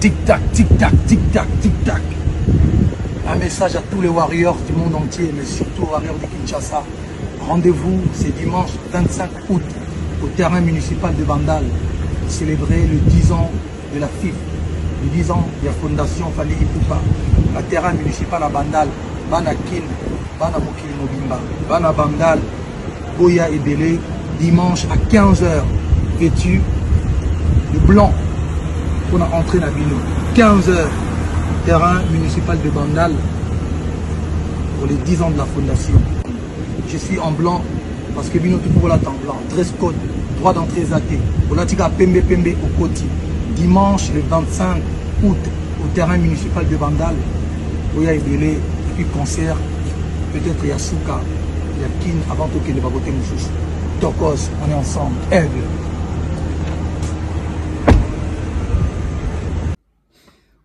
Tic-tac, tic-tac, tic-tac, tic-tac. Un message à tous les warriors du monde entier, mais surtout aux warriors de Kinshasa. Rendez-vous, c'est dimanche 25 août, au terrain municipal de Bandal, pour célébrer le 10 ans de la FIF, le 10 ans de la Fondation Fali Ipupa. Le terrain municipal à Bandal, Bana Kin, Bana Mokili Mobimba, Bana Bandal, Boya et Belé, dimanche à 15 h, vêtu de blanc. On a entré dans Bino. 15 h, terrain municipal de Bandal pour les 10 ans de la fondation. Je suis en blanc parce que Bino tout pour la en blanc. Dress code, droit d'entrée zaté. On a dit qu'à Pembe Pembe au côté. Dimanche le 25 août au terrain municipal de Bandal. Où il y a Ebele, et puis concert. Peut-être Yasuka, Yakin avant tout qu'il ne va voter Moussous. Tokos, on est ensemble. Aigle.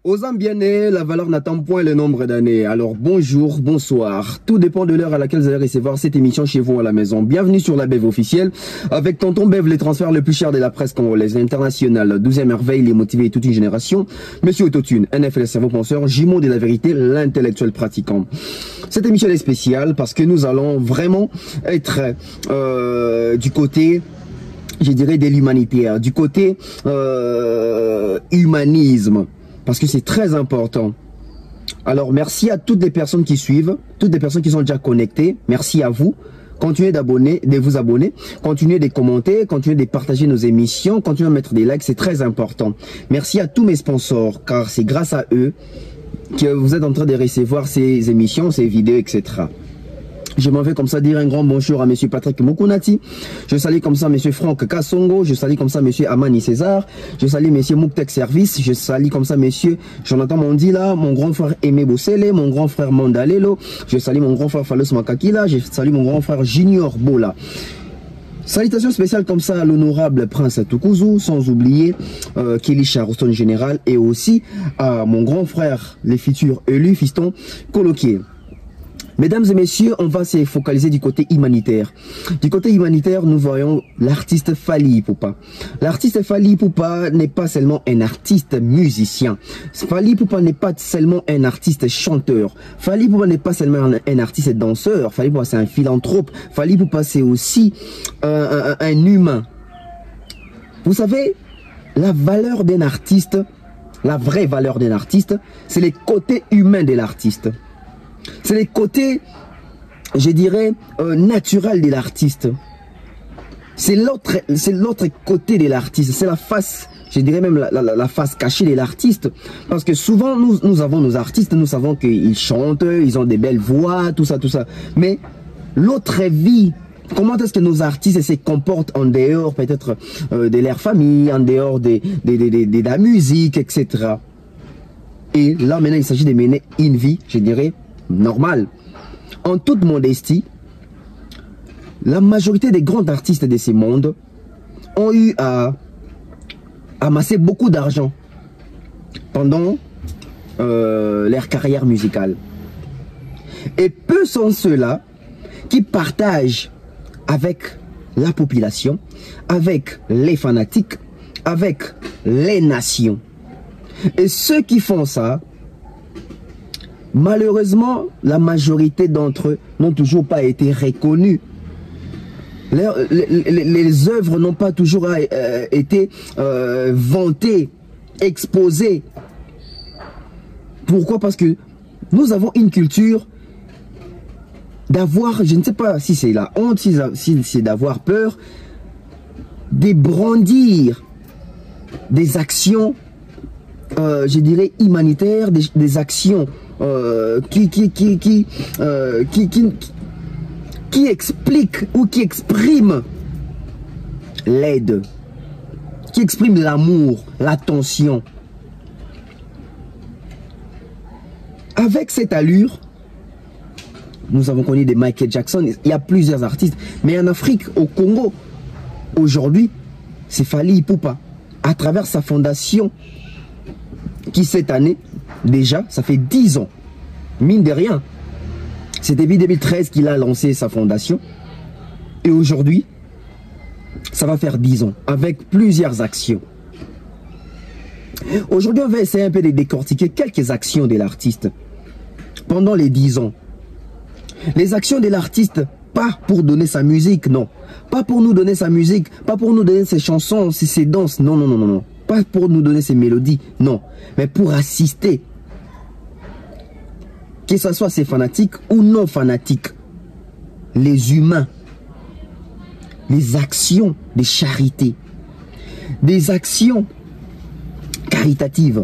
Aux âmes bien nées, la valeur n'attend point le nombre d'années. Alors bonjour, bonsoir. Tout dépend de l'heure à laquelle vous allez recevoir cette émission chez vous à la maison. Bienvenue sur la Bev officielle. Avec Tonton Bev, les transferts les plus chers de la presse congolaise internationale. 12e merveille, les motivés et toute une génération. Monsieur Autotune, NFL cerveau penseur, jumeau de la vérité, l'intellectuel pratiquant. Cette émission est spéciale parce que nous allons vraiment être du côté, je dirais, de l'humanitaire, du côté humanisme. Parce que c'est très important. Alors, merci à toutes les personnes qui suivent, toutes les personnes qui sont déjà connectées. Merci à vous. Continuez d'abonner, de vous abonner. Continuez de commenter, continuez de partager nos émissions, continuez à mettre des likes, c'est très important. Merci à tous mes sponsors, car c'est grâce à eux que vous êtes en train de recevoir ces émissions, ces vidéos, etc. Je m'en vais comme ça dire un grand bonjour à monsieur Patrick Mokunati. Je salue comme ça monsieur Franck Kassongo. Je salue comme ça monsieur Amani César. Je salue monsieur Mouktek Service. Je salue comme ça monsieur Jonathan Mondila, mon grand frère Aimé Bossele, mon grand frère Mandalelo. Je salue mon grand frère Falos Makakila. Je salue mon grand frère Junior Bola. Salutations spéciales comme ça à l'honorable Prince Tukuzu, sans oublier Kelly Charleston Général et aussi à mon grand frère, les futurs élus, fiston Coloquier. Mesdames et messieurs, on va se focaliser du côté humanitaire. Du côté humanitaire, nous voyons l'artiste Fally Ipupa. L'artiste Fally Ipupa n'est pas seulement un artiste musicien. Fally Ipupa n'est pas seulement un artiste chanteur. Fally Ipupa n'est pas seulement un artiste danseur. Fally Ipupa c'est un philanthrope. Fally Ipupa c'est aussi un humain. Vous savez, la valeur d'un artiste, la vraie valeur d'un artiste, c'est les côtés humains de l'artiste. C'est les côtés, je dirais, naturels de l'artiste. C'est l'autre côté de l'artiste. C'est la face, je dirais même la face cachée de l'artiste. Parce que souvent, nous avons nos artistes, nous savons qu'ils chantent, ils ont des belles voix, tout ça, tout ça. Mais l'autre vie, comment est-ce que nos artistes se comportent en dehors peut-être de leur famille, en dehors de la musique, etc. Et là, maintenant, il s'agit de mener une vie, je dirais, normal. En toute modestie, la majorité des grands artistes de ce monde ont eu à amasser beaucoup d'argent pendant leur carrière musicale. Et peu sont ceux-là qui partagent avec la population, avec les fanatiques, avec les nations. Et ceux qui font ça, malheureusement, la majorité d'entre eux n'ont toujours pas été reconnus. Les œuvres n'ont pas toujours été vantées, exposées. Pourquoi? Parce que nous avons une culture d'avoir, je ne sais pas si c'est la honte, si c'est d'avoir peur, de brandir des actions, je dirais, humanitaires, des actions qui explique ou qui exprime l'aide, qui exprime l'amour, l'attention. Avec cette allure, nous avons connu des Michael Jackson, il y a plusieurs artistes, mais en Afrique, au Congo, aujourd'hui, c'est Fally Ipupa, à travers sa fondation, qui cette année, déjà, ça fait 10 ans, mine de rien. C'est depuis 2013 qu'il a lancé sa fondation. Et aujourd'hui, ça va faire 10 ans, avec plusieurs actions. Aujourd'hui, on va essayer un peu de décortiquer quelques actions de l'artiste pendant les 10 ans. Les actions de l'artiste, pas pour donner sa musique, non. Pas pour nous donner sa musique, pas pour nous donner ses chansons, ses danses, non, non, non, non, non. Pas pour nous donner ses mélodies, non. Mais pour assister, que ce soit ses fanatiques ou non fanatiques, les humains, les actions de charité, des actions caritatives,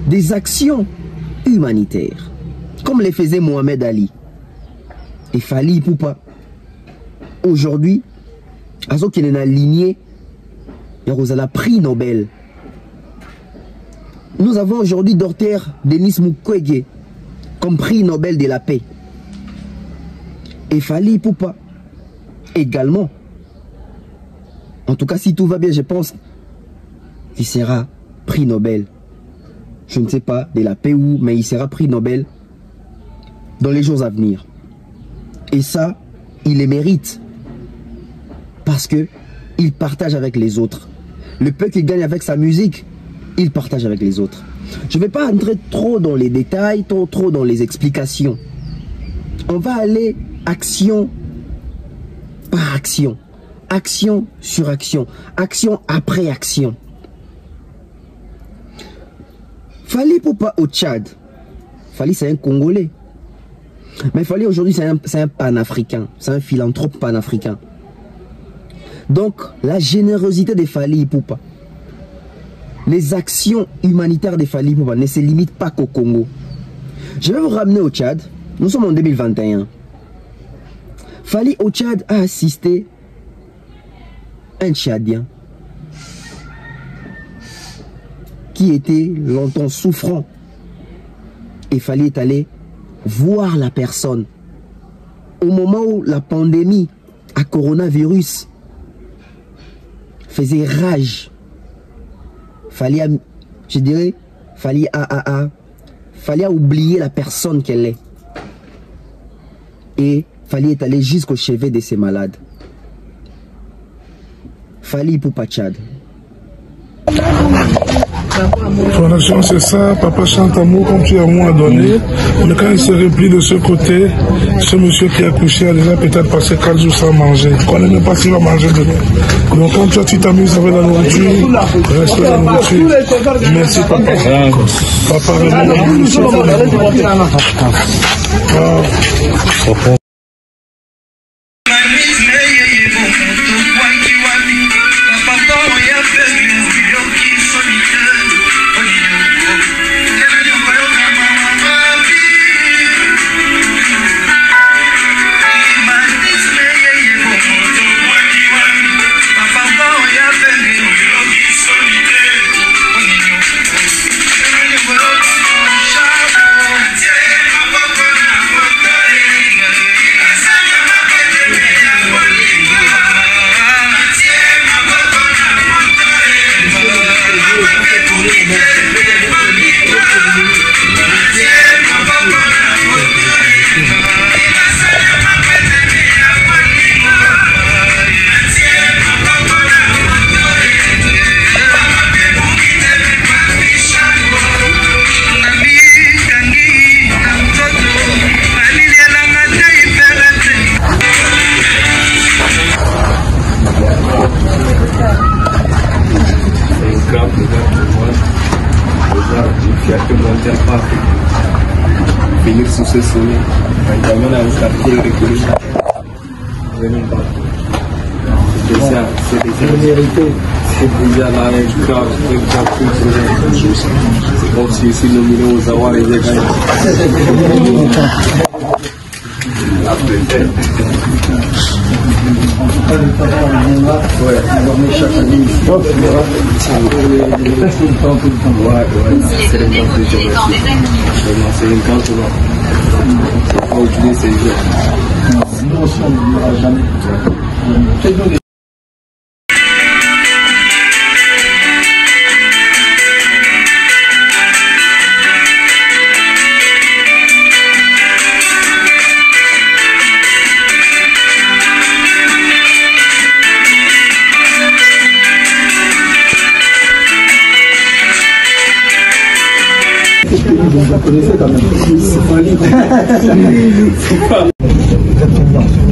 des actions humanitaires, comme les faisait Mohamed Ali et Fally Ipupa. Aujourd'hui, Azo qui est aligné, il y a prix Nobel. Nous avons aujourd'hui Dr Denis Mukwege comme prix Nobel de la paix. Et Fally Ipupa également. En tout cas, si tout va bien, je pense qu'il sera prix Nobel. Je ne sais pas de la paix où, mais il sera prix Nobel dans les jours à venir. Et ça, il les mérite. Parce que il partage avec les autres. Le peu qu'il gagne avec sa musique, il partage avec les autres. Je ne vais pas entrer trop dans les détails, trop dans les explications. On va aller action par action. Action sur action. Action après action. Fally Ipupa au Tchad. Fally, c'est un Congolais. Mais Fally aujourd'hui, c'est un panafricain. C'est un philanthrope panafricain. Donc, la générosité de Fally Ipupa, les actions humanitaires de Fally Ipupa ne se limitent pas qu'au Congo. Je vais vous ramener au Tchad. Nous sommes en 2021. Fally au Tchad a assisté un Tchadien qui était longtemps souffrant. Et Fally est allé voir la personne. Au moment où la pandémie à coronavirus faisait rage, Fally a, je dirais, Fally a oublié la personne qu'elle est. Et Fally est allé jusqu'au chevet de ces malades. Fally Ipupa Tchad. Fondation, c'est ça, papa chante amour comme tu as amour à donner. Mais quand il se replie de ce côté, ce monsieur qui a couché a déjà peut-être passé 4 jours sans manger. On ne connaît même pas s'il va manger demain. Donc quand toi tu t'amuses avec la nourriture, reste la nourriture. Merci papa. Papa vraiment. Finir sous ce sommet, quand il y a un quartier reculé, c'est déjà là un grave, c'est comme si ici nous milieu aux avoirs et les gagnes. C'est une cante, c'est pas utiliser ces jeux. Sinon, on ne verra jamais. connaissez quand même. C'est pas libre. C'est pas.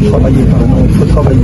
Travailler, il faut travailler.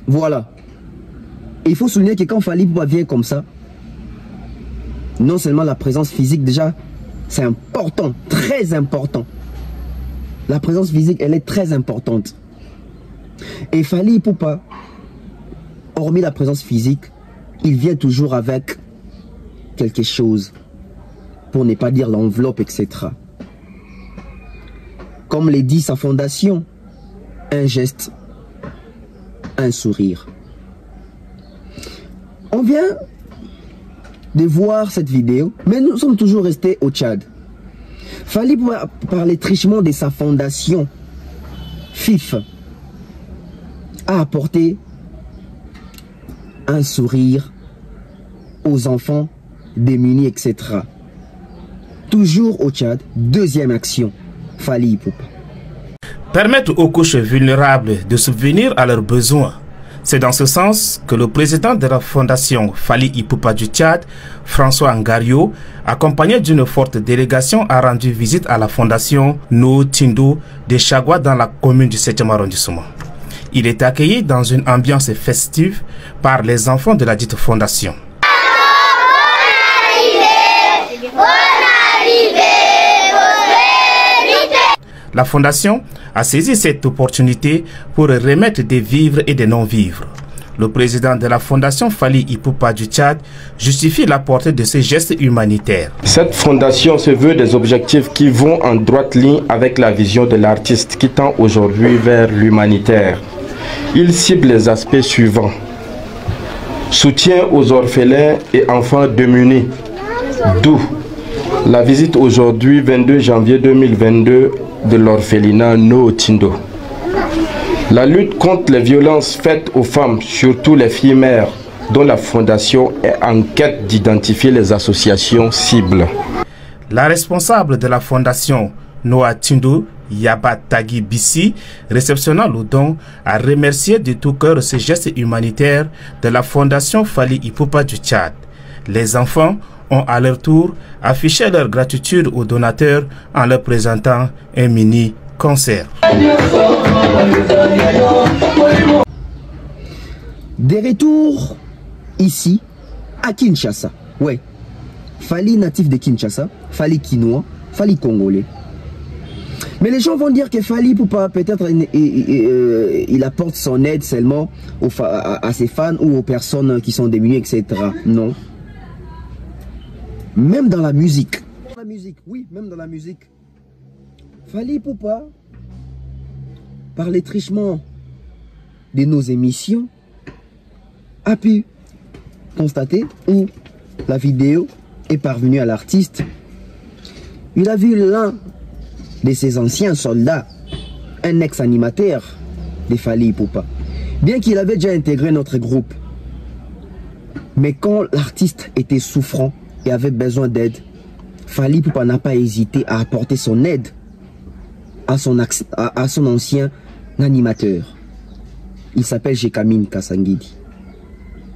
Voilà. Et il faut souligner que quand Fally Ipupa vient comme ça, non seulement la présence physique, déjà, c'est important, très important. La présence physique, elle est très importante. Et Fally Ipupa, hormis la présence physique, il vient toujours avec quelque chose, pour ne pas dire l'enveloppe, etc. Comme le dit sa fondation, un geste, un sourire. On vient de voir cette vidéo, mais nous sommes toujours restés au Tchad. Fally Ipupa parlait trichement de sa fondation FIF, a apporté un sourire aux enfants démunis, etc. Toujours au Tchad, deuxième action, Fally Ipupa. Permettre aux couches vulnérables de subvenir à leurs besoins. C'est dans ce sens que le président de la fondation Fally Ipupa du Tchad, François Ngario, accompagné d'une forte délégation, a rendu visite à la fondation No Tindo de Chagua dans la commune du 7e arrondissement. Il est accueilli dans une ambiance festive par les enfants de la dite fondation. La fondation a saisi cette opportunité pour remettre des vivres et des non-vivres. Le président de la fondation Fally Ipupa du Tchad justifie la portée de ces gestes humanitaires. Cette fondation se veut des objectifs qui vont en droite ligne avec la vision de l'artiste qui tend aujourd'hui vers l'humanitaire. Il cible les aspects suivants. Soutien aux orphelins et enfants démunis. D'où la visite aujourd'hui, 22 janvier 2022, de l'orphelinat No Tindo. La lutte contre les violences faites aux femmes, surtout les filles mères, dont la fondation est en quête d'identifier les associations cibles. La responsable de la fondation No Tindo, Yaba Tagi Bissi, réceptionnant le don, a remercié de tout cœur ces gestes humanitaires de la fondation Fally Ipupa du Tchad. Les enfants ont à leur tour affiché leur gratitude aux donateurs en leur présentant un mini-concert. Des retours ici à Kinshasa. Ouais, Fally natif de Kinshasa, Fally Kinois, Fally Congolais. Mais les gens vont dire que Fally Ipupa, peut-être il apporte son aide seulement à ses fans ou aux personnes qui sont démunies, etc. Non. Même dans la musique. Oui, même dans la musique. Fally Ipupa, par les trichements de nos émissions, a pu constater où la vidéo est parvenue à l'artiste. Il a vu l'un de ses anciens soldats, un ex-animateur de Fally Ipupa, bien qu'il avait déjà intégré notre groupe. Mais quand l'artiste était souffrant et avait besoin d'aide, Fally Ipupa n'a pas hésité à apporter son aide à son ancien animateur. Il s'appelle Jekamine Kasangidi.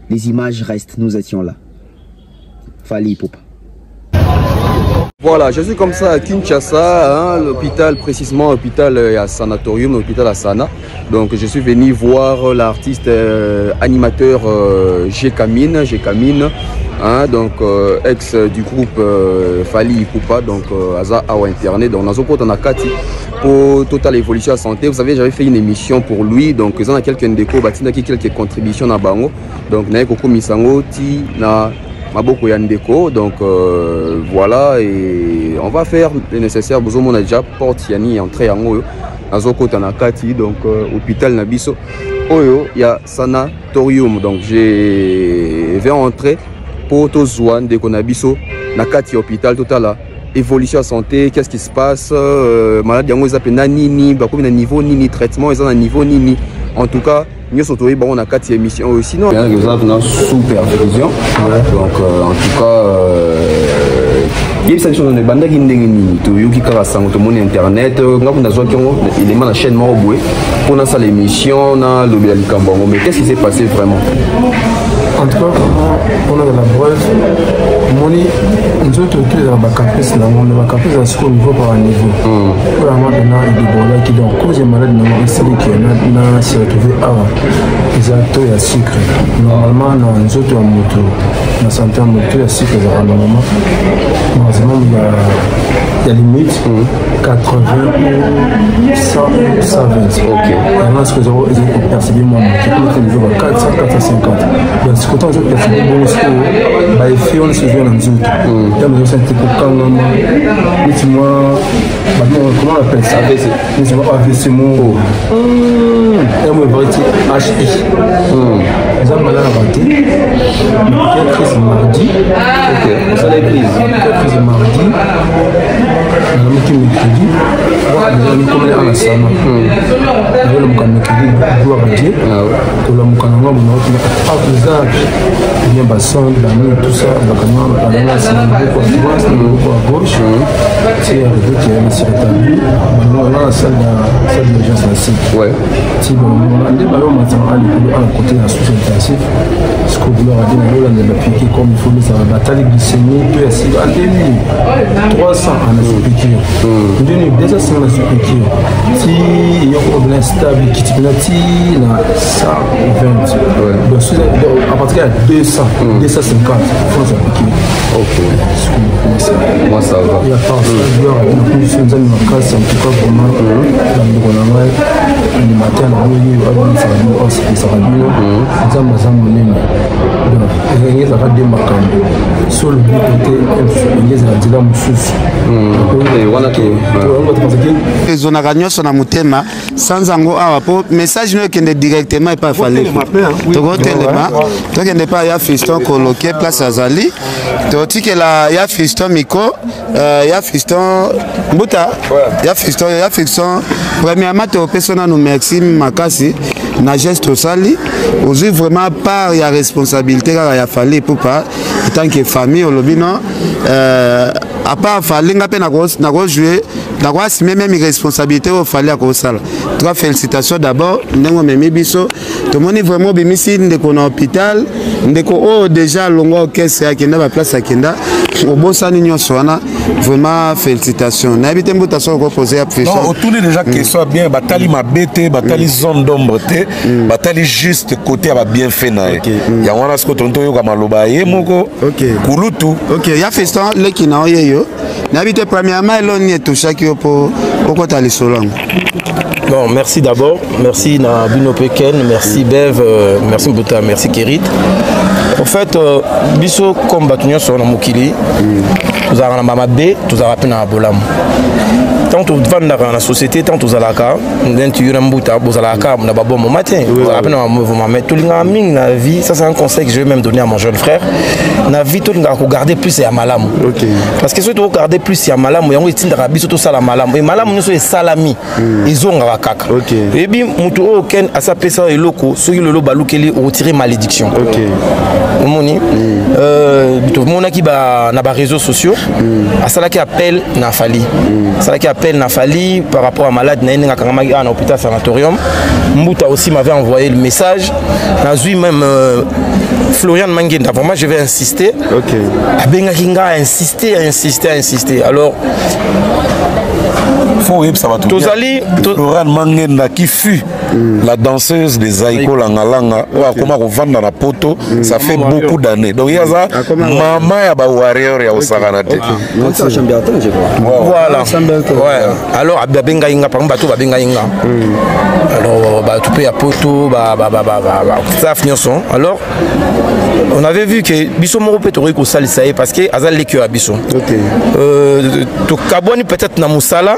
Les images restent, nous étions là. Fally Ipupa. Voilà, je suis comme ça à Kinshasa, hein, l'hôpital, précisément l'hôpital à Sanatorium, l'hôpital à Sana. Donc je suis venu voir l'artiste animateur Jekamine, hein, donc ex du groupe Fally Ipupa, donc Aza Awa Internet, donc Nazoko Tanakati pour Total Évolution à Santé. Vous savez, j'avais fait une émission pour lui, donc ils ont quelques décos, quelques contributions à Bango, donc Naekoko Misango, Ti na Maboko Yandeko, donc voilà, et on va faire le nécessaire. On a déjà porte yani entrée en haut, Nazoko Tanakati, donc hôpital Nabiso. Oyo, il y a Sanatorium, donc j'ai il va entrer pour Tozouan de Konabiso na kati hôpital total évolution à santé, qu'est-ce qui se passe, malade yango ils appellent nini, bakomi na niveau nini, traitement ils ont un niveau nini. En tout cas, nous sommes tous on a 4 émissions aussi. Sinon, il y a une supervision. Donc, en tout cas, il y a une chose de bande qui est internet. Il est la chaîne Moroboué. Pour ça l'émission, on a l'objet du Cambon. Mais qu'est-ce qui s'est passé vraiment? En tout cas, on a de la preuve. Nous autres, on a campus, on a campus à ce niveau par niveau. Vraiment, maintenant, il y a des bolets qui ont causé malade, qui s'est retrouvé avant. Ils ont tout à sucre. Normalement, nous autres, on a moto. La santé en moto, il y a sucre, normalement. Maximum, il y a limite 80 ou 100 ou 120. Ok. Maintenant, ce que j'ai perçu, moi, je peux le niveau 400, 450. Donc, ce que j'ai perçu, bon, c'est que les filles, on se joue dans les autres. Il y a des gens qui sont quand même. Dis-moi, comment on appelle ça? Dis-moi, AVC, mon. Et moi, je vais dire HI. Ils ont mal à la vente. Il y a une crise mardi. Ok. Vous allez prise. Il y a une crise mardi. Nous avons mercredi. Nous avons commencé à la salle. Nous avons commencé mercredi. Nous avons dit. Nous avons commencé bien bassin, la nuit, tout ça. Nous avons commencé à beaucoup à gauche. C'est arrivé qu'il y a une circulation. Nous avons la salle d'urgence ici. Ouais. Si on a des ballons maintenant à côté de la sous-intensif, ce que vous leur avez dit, on a piqué comme il faut, mais ça va batailler glycémie, puis ainsi, en 300 en piqûre. Déjà, c'est en piqûre. Si il y a un problème stable, qui est na 120. Donc, à partir de 200, 250, il faut la piqûre. Ok. Moi, ça va. Il y a pas ça, il y a une condition de ma casse, en tout cas, vraiment, dans le matin, sans ango awapo message no kende directement et pas fallait to kende pas ya fiston coloqué place azali to tikela ya fiston miko ya fiston mbuta ya fiston premièrement to persona no merci makasi na geste sali aussi vraiment part ya responsabilité ya fallait pour pas tant que famille olobino à part fallait ngape na go jouer na go assumer même responsabilité au fallait à sala. Trois félicitations d'abord ndengo memi biso to moni vraiment bimisi ndeko na hôpital ndeko o déjà longo caisse ya kenda ba place akenda obosani nyonso wana vraiment félicitations na habité mbuta so ko poser question non autour déjà que soit bien batali mabete batali zone d'ombre te batali juste côté ba bien fait na ya wana sko tonto yo kama loba ye moko kulutu ya feston leki na oyeyo na habité premièrement eloni etouchaki pour kota lisolongo. Bon, merci d'abord, merci na Bino Peken, merci Bev, merci Mbouta, merci Kérit. En fait, biso comme batunyo sur la Mokili, nous avons la Mamabé, nous avons appelé na Bolam. Tant que vous vendez dans la société, tant que vous avez la carte, vous avez la carte, vous avez bon matin, vous avez un mouvement. Mais tout le monde dans la vie, ça c'est un conseil que je vais même donner à mon jeune frère. Dans la vie, tout le monde regarder plus à malam. Parce que si vous regardez plus à malam, vous avez une rabi surtout ça la malam. Et malam, nous sommes salami. Ils ont un caca. Et puis, mutu aucun à sa personne et loco, ceux qui le lo balukeli ou retirer malédiction. Vous moni, tout le monde qui va dans les réseaux sociaux, à ça qui appelle na fali. Ça qui appelle Nafali par rapport à malade à l'hôpital sanatorium. Mbouta aussi m'avait envoyé le message. Nazui même Florian Mangenda. Vraiment, je vais insister. Abenga Kinga a insisté. Alors, ça va tout bien. Florian Mangenda qui fut la danseuse des Aïko Langalanga, comment on vend dans la poto, ça fait beaucoup d'années. Donc il y a ça, maman ya ba warrior ya Osaganate. Voilà. ouais. Alors babenga inga par bateau babenga inga. Alors tu peux y poto ça finir son. Alors on avait vu que biso moko peut tori ko salisa parce que azal lekio à biso. OK. To kaboni peut-être na musala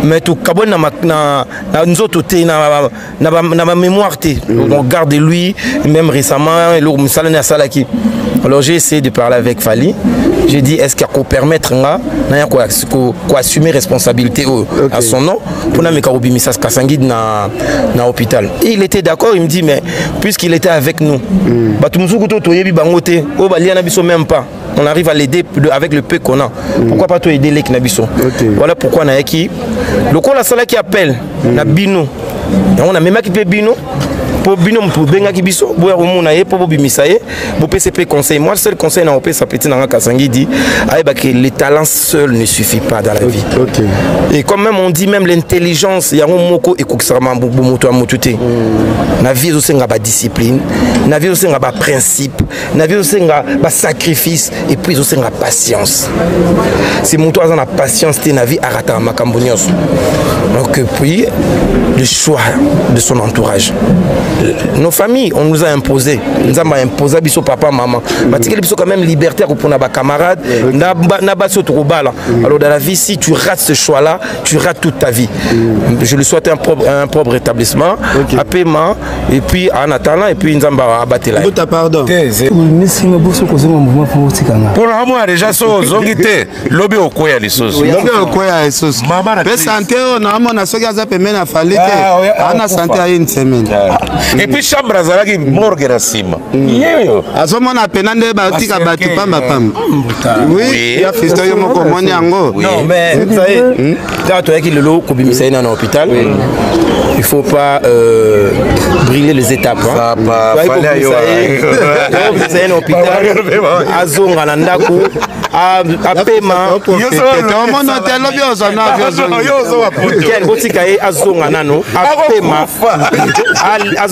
mais to kaboni na nzoto te na mémoire te. On garde lui même récemment le musala na salaki. Alors j'ai essayé de parler avec Fally. J'ai dit est-ce qu'il y a permettre quoi assumer responsabilité à son nom pour na mekarobi misas kasangi na hôpital. Et il était d'accord, il me dit mais puisqu'il était avec nous, batumzuku to toyebi bangote, o balia na biso même pas. On arrive à l'aider avec le peu qu'on a. Pourquoi pas toi aider les Knabiso? Voilà pourquoi na yaki. Le ko la sala qui appelle na bino. On a même qui peut bino. Pour bino pour benga kibiso boya rumuna ye pour bimisa ye bo PCP conseil. Moi le seul conseil na opé sa petit na Kasangi dit que le talent seul ne suffit pas dans la vie. OK. Et comme même on dit même l'intelligence ya moko ekukisama bo moto a motuté. Na vie aussi nga ba discipline, na vie aussi nga ba principe, na vie aussi nga ba sacrifice et puis aussi nga patience. C'est moto a na patience té na vie arata makambo nyos. Donc puis le choix de son entourage. Nos familles, on nous a imposé. Nous avons imposé à biso papa, maman. Parce que biso quand même libertaire pour nos camarades. Alors dans la vie, si tu rates ce choix-là, tu rates toute ta vie. Je lui souhaite un propre rétablissement, un paiement, et puis en attendant, et puis nous allons abattre là. Pardon. Pour l'amour, déjà, zongité. Lobby au quoi les sauces. Lobby au quoi les sauces. Mais santé, on a mon associé à Zapemé à Fally. On a santé à une semaine. Et puis chambre azalaki morgue na sima. Yeyo. Azomona penande batika batu pamba pamba. Oui, il y a fisto yo moko moni yango. Non mais vous savez, quand tu as qui le lot ko bimisa ina na hôpital, il faut pas brûler les étapes. Ça pas fallait yo. Bimisa ina hôpital. Azonga na ndako. A paiement. Yo so mon hôtel lobby ozana yo so wa poto. Quel botika e azonga nano. A paiement.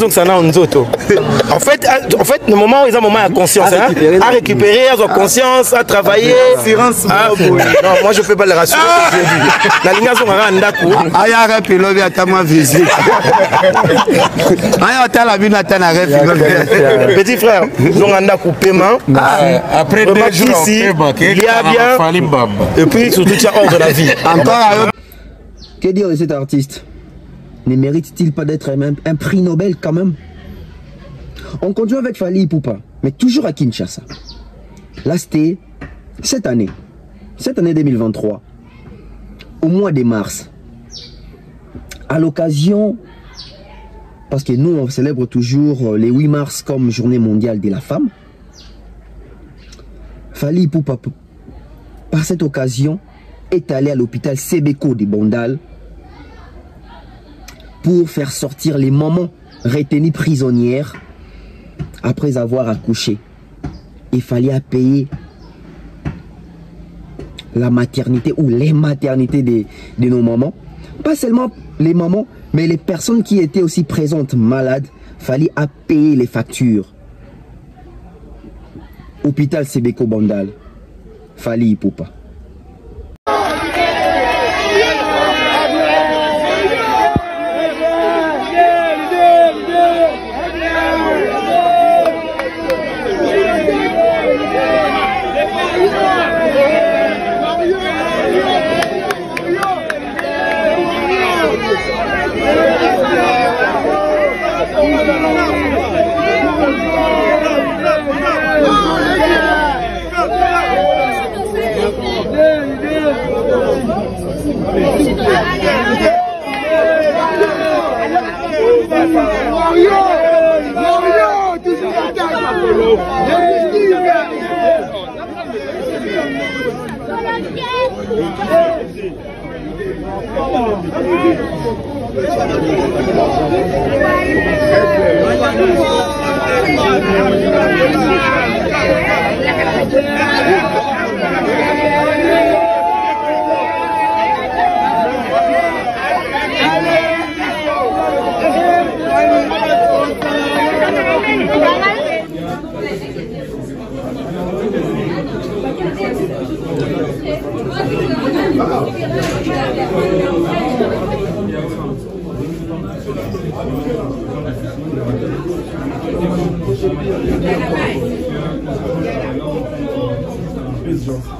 En fait, le moment où ils ont un moment à conscience, à récupérer, à avoir conscience, à travailler. Non, moi je ne peux pas le rassurer. La ligne à Ndako. Aya pilobi à ta ma visite. Aya ta la vie na ta na petit frère, nous on a coupé paiement. Après 2 jours, ici, il y a bien. Et puis surtout tu as hors de la vie. Encore. Que dire de cet artiste? Ne mérite-t-il pas d'être un prix Nobel quand même? On continue avec Fally Ipupa, mais toujours à Kinshasa. Là, c'était cette année 2023, au mois de mars, à l'occasion, parce que nous, on célèbre toujours les 8 mars comme journée mondiale de la femme, Fally Ipupa, par cette occasion, est allé à l'hôpital Sebeko de Bandal pour faire sortir les mamans retenues prisonnières après avoir accouché. Il fallait payer la maternité ou les maternités de nos mamans. Pas seulement les mamans, mais les personnes qui étaient aussi présentes malades. Il fallait payer les factures. Hôpital Sebeko Bandal. Fally Ipupa.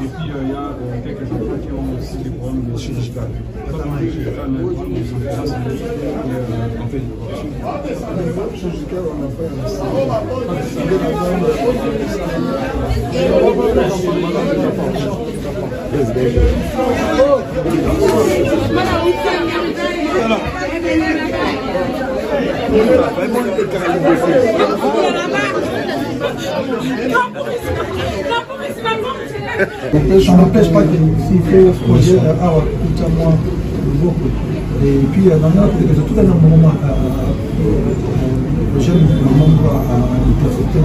Et puis il y a quelques enfants qui ont aussi des problèmes de chirurgical. Ça n'empêche pas s'il faut projet tout à moi beaucoup. Et puis dans tout un moment le jeune membre à l'université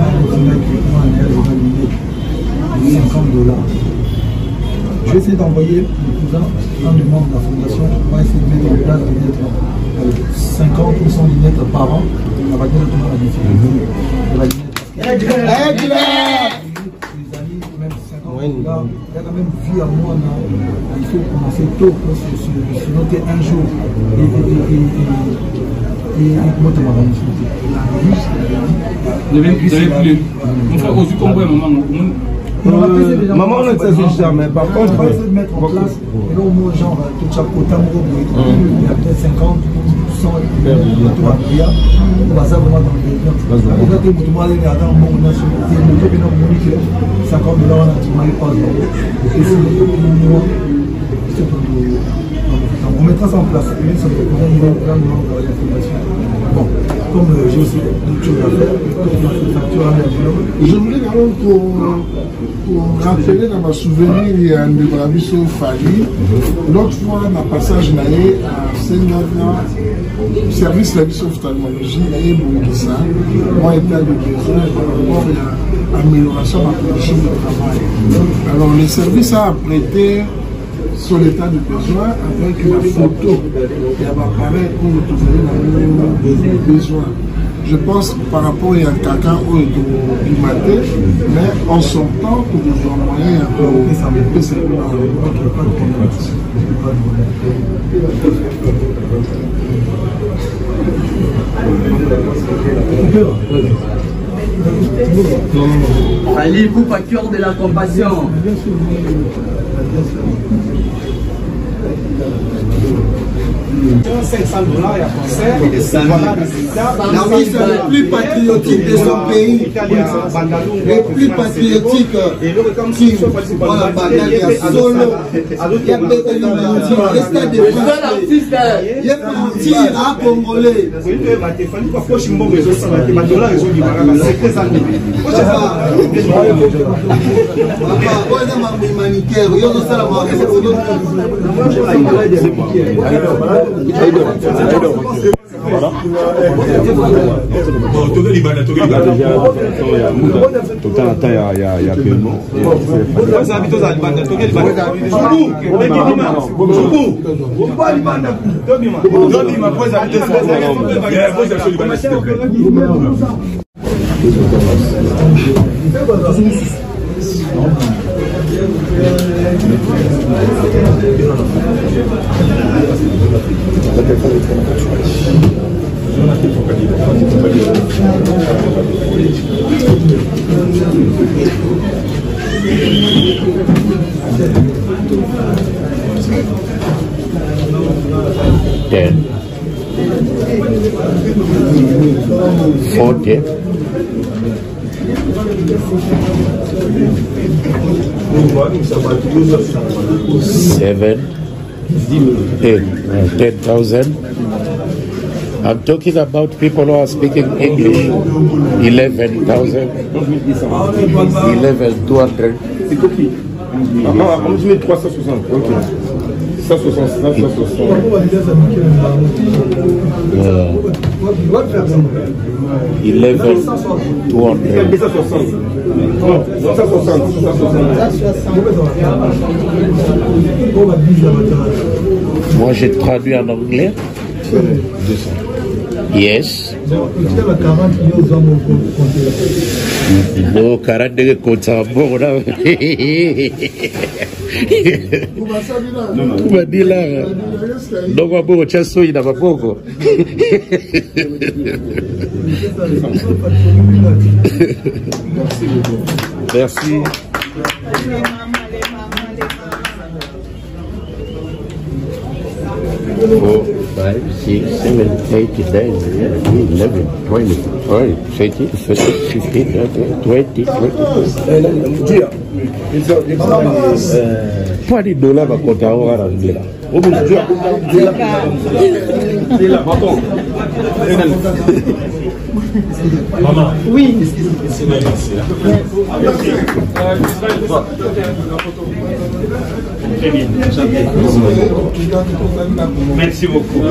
$50. Je vais essayer d'envoyer le cousin, un des membres de la fondation, on va essayer de mettre en place peut-être 50 ou 100 lunettes par an. On va dire comment la difficulté. Il y a quand même vie à moi, il faut commencer tôt pour se noter un jour et comment tu m'as maman, on ne sait jamais. Par contre, on va essayer de mettre en place. Et là, au moins, genre, tout ça, il y a peut-être 50, 100, on va ça vraiment dans le délire. On va dire que tout le monde est dans le monde, on a sur le $50, on a tout le monde pas. Et c'est on mettra ça en place. Bon, comme j'ai aussi d'autres choses à faire, je voulais quand même pour rappeler dans ma souvenir, il y a un de Braviso Fali. L'autre fois, on a passage à service de la ophtalmologie, il y a eu ça. Moi, état de besoin par rapport à l'amélioration de la condition de travail. Alors, le service a prêté sur l'état de besoin avec la photo qui apparaît pour retrouver le besoin. Je pense que par rapport à quelqu'un du matin, mais en son temps, pour nous envoyer un peu ça me peut servir dans le monde, pas de problème. Allez-vous pas cœur de la compassion. $500 à concert et voilà l'artiste le plus patriotique de son pays, le plus patriotique qui voilà Bandali à solo, il y a peut-être une stade de France, il y a mentir à Congolais. Voilà. Ten, 40, 7, 10,000. I'm talking about people who are speaking English. 11,000, 11,200. C'est copié. On dit 360. Ok. 160, 160. 11,200. Moi, j'ai traduit en anglais. 200. Yes. No, 40 comptes à bord là. Kubadila. Donc on peut chasso il n'a pas beaucoup. Merci. 4, 5, 6, 7, 8, 10, 11, 12, 13, 14, 15, 20, 20. Pas de dollars à compter en rara. Maman. Oui. Très bien. Merci beaucoup.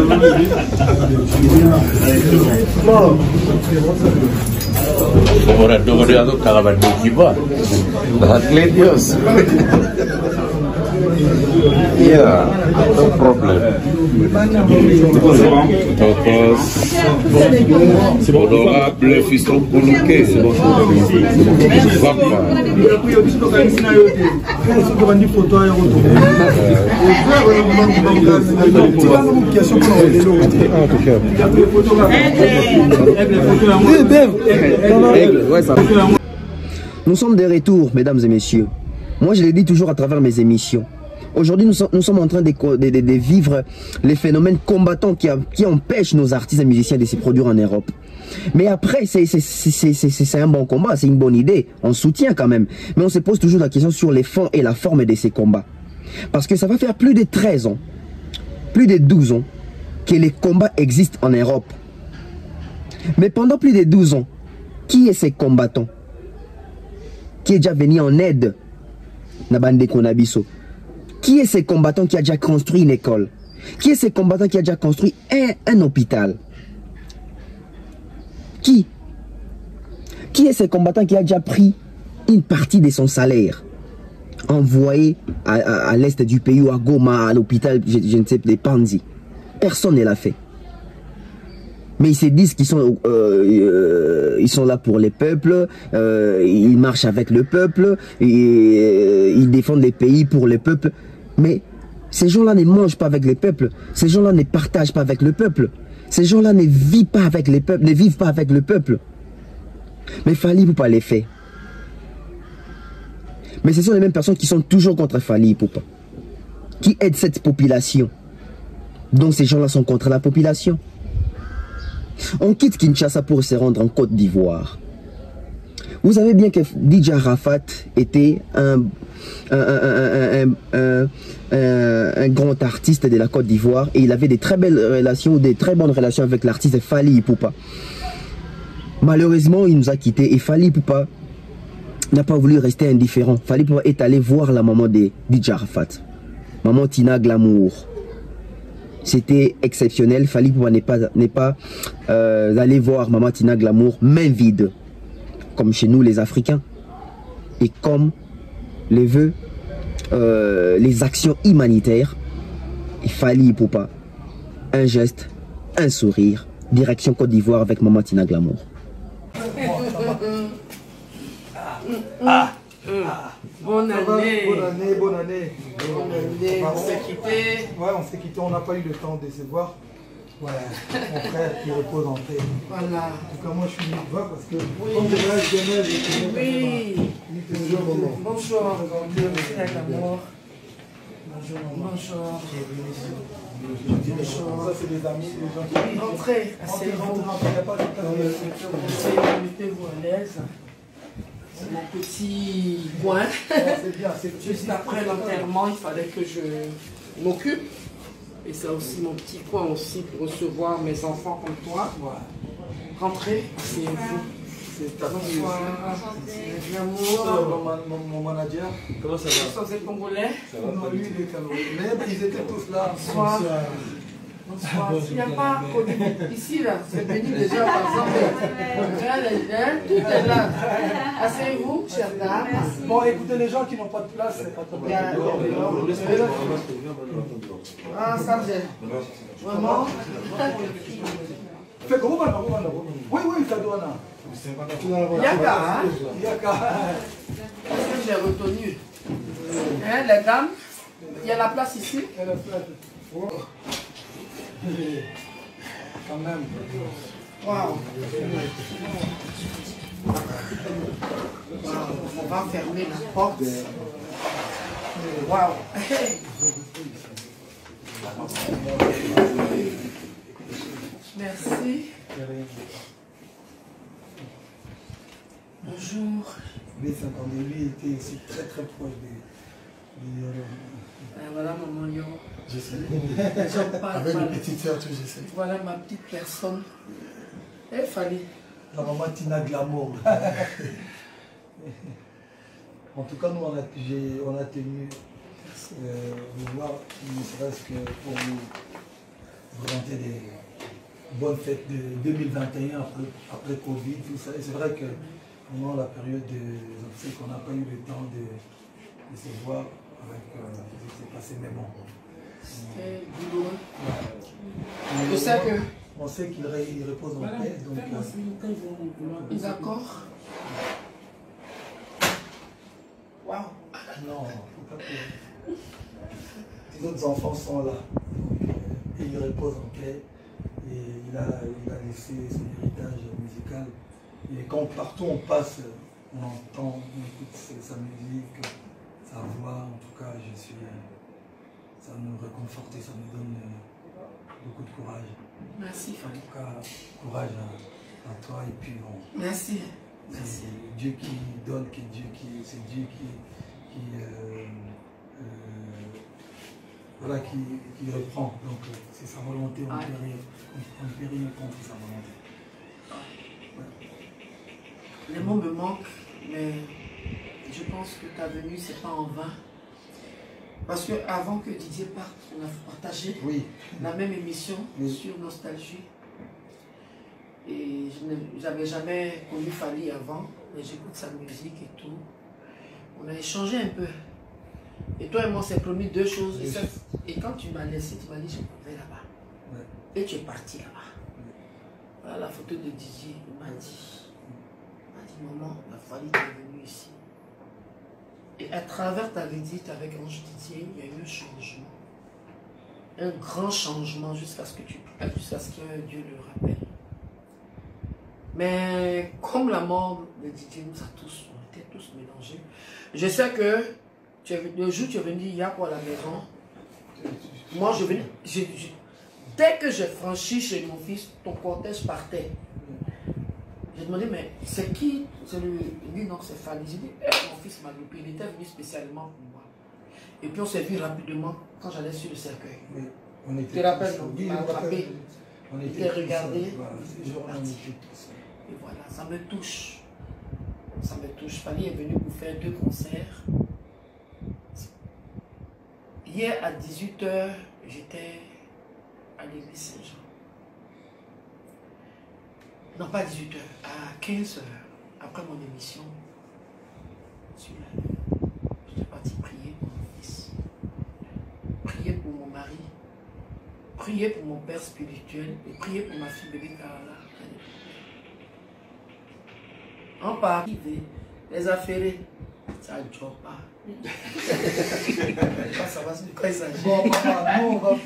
Ahora todo le dado cada vez más equipa. Atletas. Yeah, no problem. C'est honorable fiston coloqué. Nous sommes de retour, mesdames et messieurs. Moi, je l'ai dit toujours à travers mes émissions. Aujourd'hui, nous sommes en train de vivre les phénomènes combattants qui empêchent nos artistes et musiciens de se produire en Europe. Mais après, c'est un bon combat, c'est une bonne idée. On soutient quand même. Mais on se pose toujours la question sur les fonds et la forme de ces combats. Parce que ça va faire plus de 13 ans, plus de 12 ans que les combats existent en Europe. Mais pendant plus de 12 ans, qui est ces combattants qui est déjà venu en aide Nabande Konabiso? Qui est ces combattants qui a déjà construit une école? Qui est ces combattants qui a déjà construit un hôpital? Qui est ces combattants qui a déjà pris une partie de son salaire envoyé à l'est du pays ou à Goma, à l'hôpital, je ne sais, des Panzi? Personne ne l'a fait. Mais ils se disent qu'ils sont, ils sont là pour les peuples, ils marchent avec le peuple, ils défendent les pays pour le peuple. Mais ces gens-là ne mangent pas avec les peuples, ces gens-là ne partagent pas avec le peuple, ces gens-là ne vivent pas avec les peuples, ne vivent pas avec le peuple. Mais Fally Ipupa les fait. Mais ce sont les mêmes personnes qui sont toujours contre Fally Ipupa, qui aident cette population. Donc ces gens-là sont contre la population. On quitte Kinshasa pour se rendre en Côte d'Ivoire. Vous savez bien que DJ Arafat était un grand artiste de la Côte d'Ivoire et il avait des très belles relations, des très bonnes relations avec l'artiste Fally Ipupa. Malheureusement, il nous a quittés et Fally Ipupa n'a pas voulu rester indifférent. Fally Ipupa est allé voir la maman de DJ Arafat, maman Tina Glamour. C'était exceptionnel. Fally Ipupa n'est pas allé voir maman Tina Glamour main vide, comme chez nous les Africains. Et comme les vœux, les actions humanitaires, et Fally Ipupa, un geste, un sourire, direction Côte d'Ivoire avec maman Tina Glamour. Bonne année. Bonne année, bonne année. Bonne année. On s'est quitté. Ouais, on s'est quitté, on n'a pas eu le temps de se voir. Ouais, mon frère qui repose en paix. Voilà. En tout cas, moi je suis venu te voir parce que comme je reste demain, oui. Bonjour. Merci à l'amour. Bonjour. Bonjour. Bonjour. Ça, c'est des amis, des gens qui... Entrez, asseyez-vous. Mettez-vous à l'aise. C'est mon petit coin. C'est bien, c'est juste après l'enterrement, il fallait que je m'occupe. Et c'est aussi mon petit coin aussi pour recevoir mes enfants comme toi. Rentrez, asseyez-vous. Bonsoir. L'amour. Mon manager. Comment ça va? Vous êtes congolais? Non, lui, il est congolais. Mais ils étaient tous là. Bonsoir. Bonsoir. Il n'y a pas ici, là, c'est venu déjà par exemple. Tout est là. Asseyez-vous, chère dame. Bon, écoutez, les gens qui n'ont pas de place, c'est pas trop bien. Ah, ça me vraiment. Fais gros, oui, oui, ça doit là. Yaka, hein? Yaka. Parce que j'ai retenu. Hein, les dames, il y a la place ici. Quand même. Waouh. On va fermer la porte. Waouh. Merci. Bonjour. B52 était ici très proche de voilà maman Yo. Je sais. Avec une petite sœur, tu sais. Voilà ma petite personne. Il fallait. La maman Tina Glamour. En tout cas, nous, on a tenu vous voir, ne serait-ce que pour vous présenter des bonnes fêtes de 2021 après Covid, tout ça. Et c'est vrai que pendant la période des obsèques, on n'a pas eu le temps de se voir avec ce qui s'est passé, mais bon. C'était douloureux. Je sais que. On sait qu'il repose en paix. Donc, d'accord. Waouh. Non, faut pas que. Les autres enfants sont là. Et il repose en paix. Et il a laissé son héritage musical. Et quand partout on passe, on entend, on écoute sa musique, sa voix. En tout cas, ça nous réconforte et ça nous donne beaucoup de courage. Merci. En tout cas, courage à toi et puis bon. Merci. C'est Dieu qui donne, c'est Dieu qui voilà, qui reprend. Donc c'est sa volonté, on ne peut rien contre sa volonté. Les mots me manquent, mais je pense que ta venue, c'est pas en vain. Parce que avant que Didier parte, on a partagé la même émission sur Nostalgie. Et je n'avais jamais connu Fally avant, mais j'écoute sa musique et tout. On a échangé un peu. Et toi et moi, on s'est promis deux choses. Et quand tu m'as laissé, tu m'as dit, je m'en vais là-bas. Et tu es parti là-bas. Voilà la photo de Didier. Il m'a dit, maman, il a fallu que tu es venu ici. Et à travers ta visite avec Ange Didier, il y a eu un changement. Un grand changement jusqu'à ce que Dieu le rappelle. Mais comme la mort de Didier nous a tous, on était tous mélangés. Je sais que le jour où tu es venu, il y a quoi à la maison? Moi, je venais. Dès que j'ai franchi chez mon fils, ton cortège partait. J'ai demandé, mais c'est qui? Il dit non, c'est Fally. J'ai dit, mon fils m'a loupé, il était venu spécialement pour moi. Et puis on s'est vu rapidement quand j'allais sur le cercueil. Oui, tu te rappelles, on m'a attrapé. On était regardé. Voilà, et voilà, ça me touche. Ça me touche. Fally est venu pour faire 2 concerts. Hier à 18 h, j'étais à l'église Saint-Jean. Non, pas à 18 h, à 15 h, après mon émission. J'étais parti prier pour mon fils, prier pour mon mari, prier pour mon père spirituel et prier pour ma fille bébé Carla. En Paris, les affaires, ça ne joue pas. Ça va se quoi il s'agit. Bon, maman,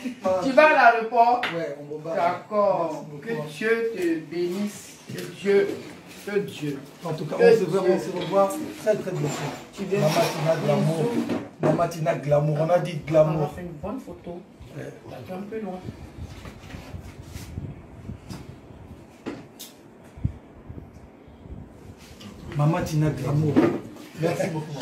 tu vas à l'aéroport? Ouais, on va. D'accord. Que Dieu te bénisse. Que Dieu. En tout cas, on se revoit très bientôt. Tu viens. Maman Tina Glamour. Maman Tina Glamour. On a dit Glamour. On a fait une bonne photo. T'es un peu loin. Maman Tina Glamour. Merci beaucoup.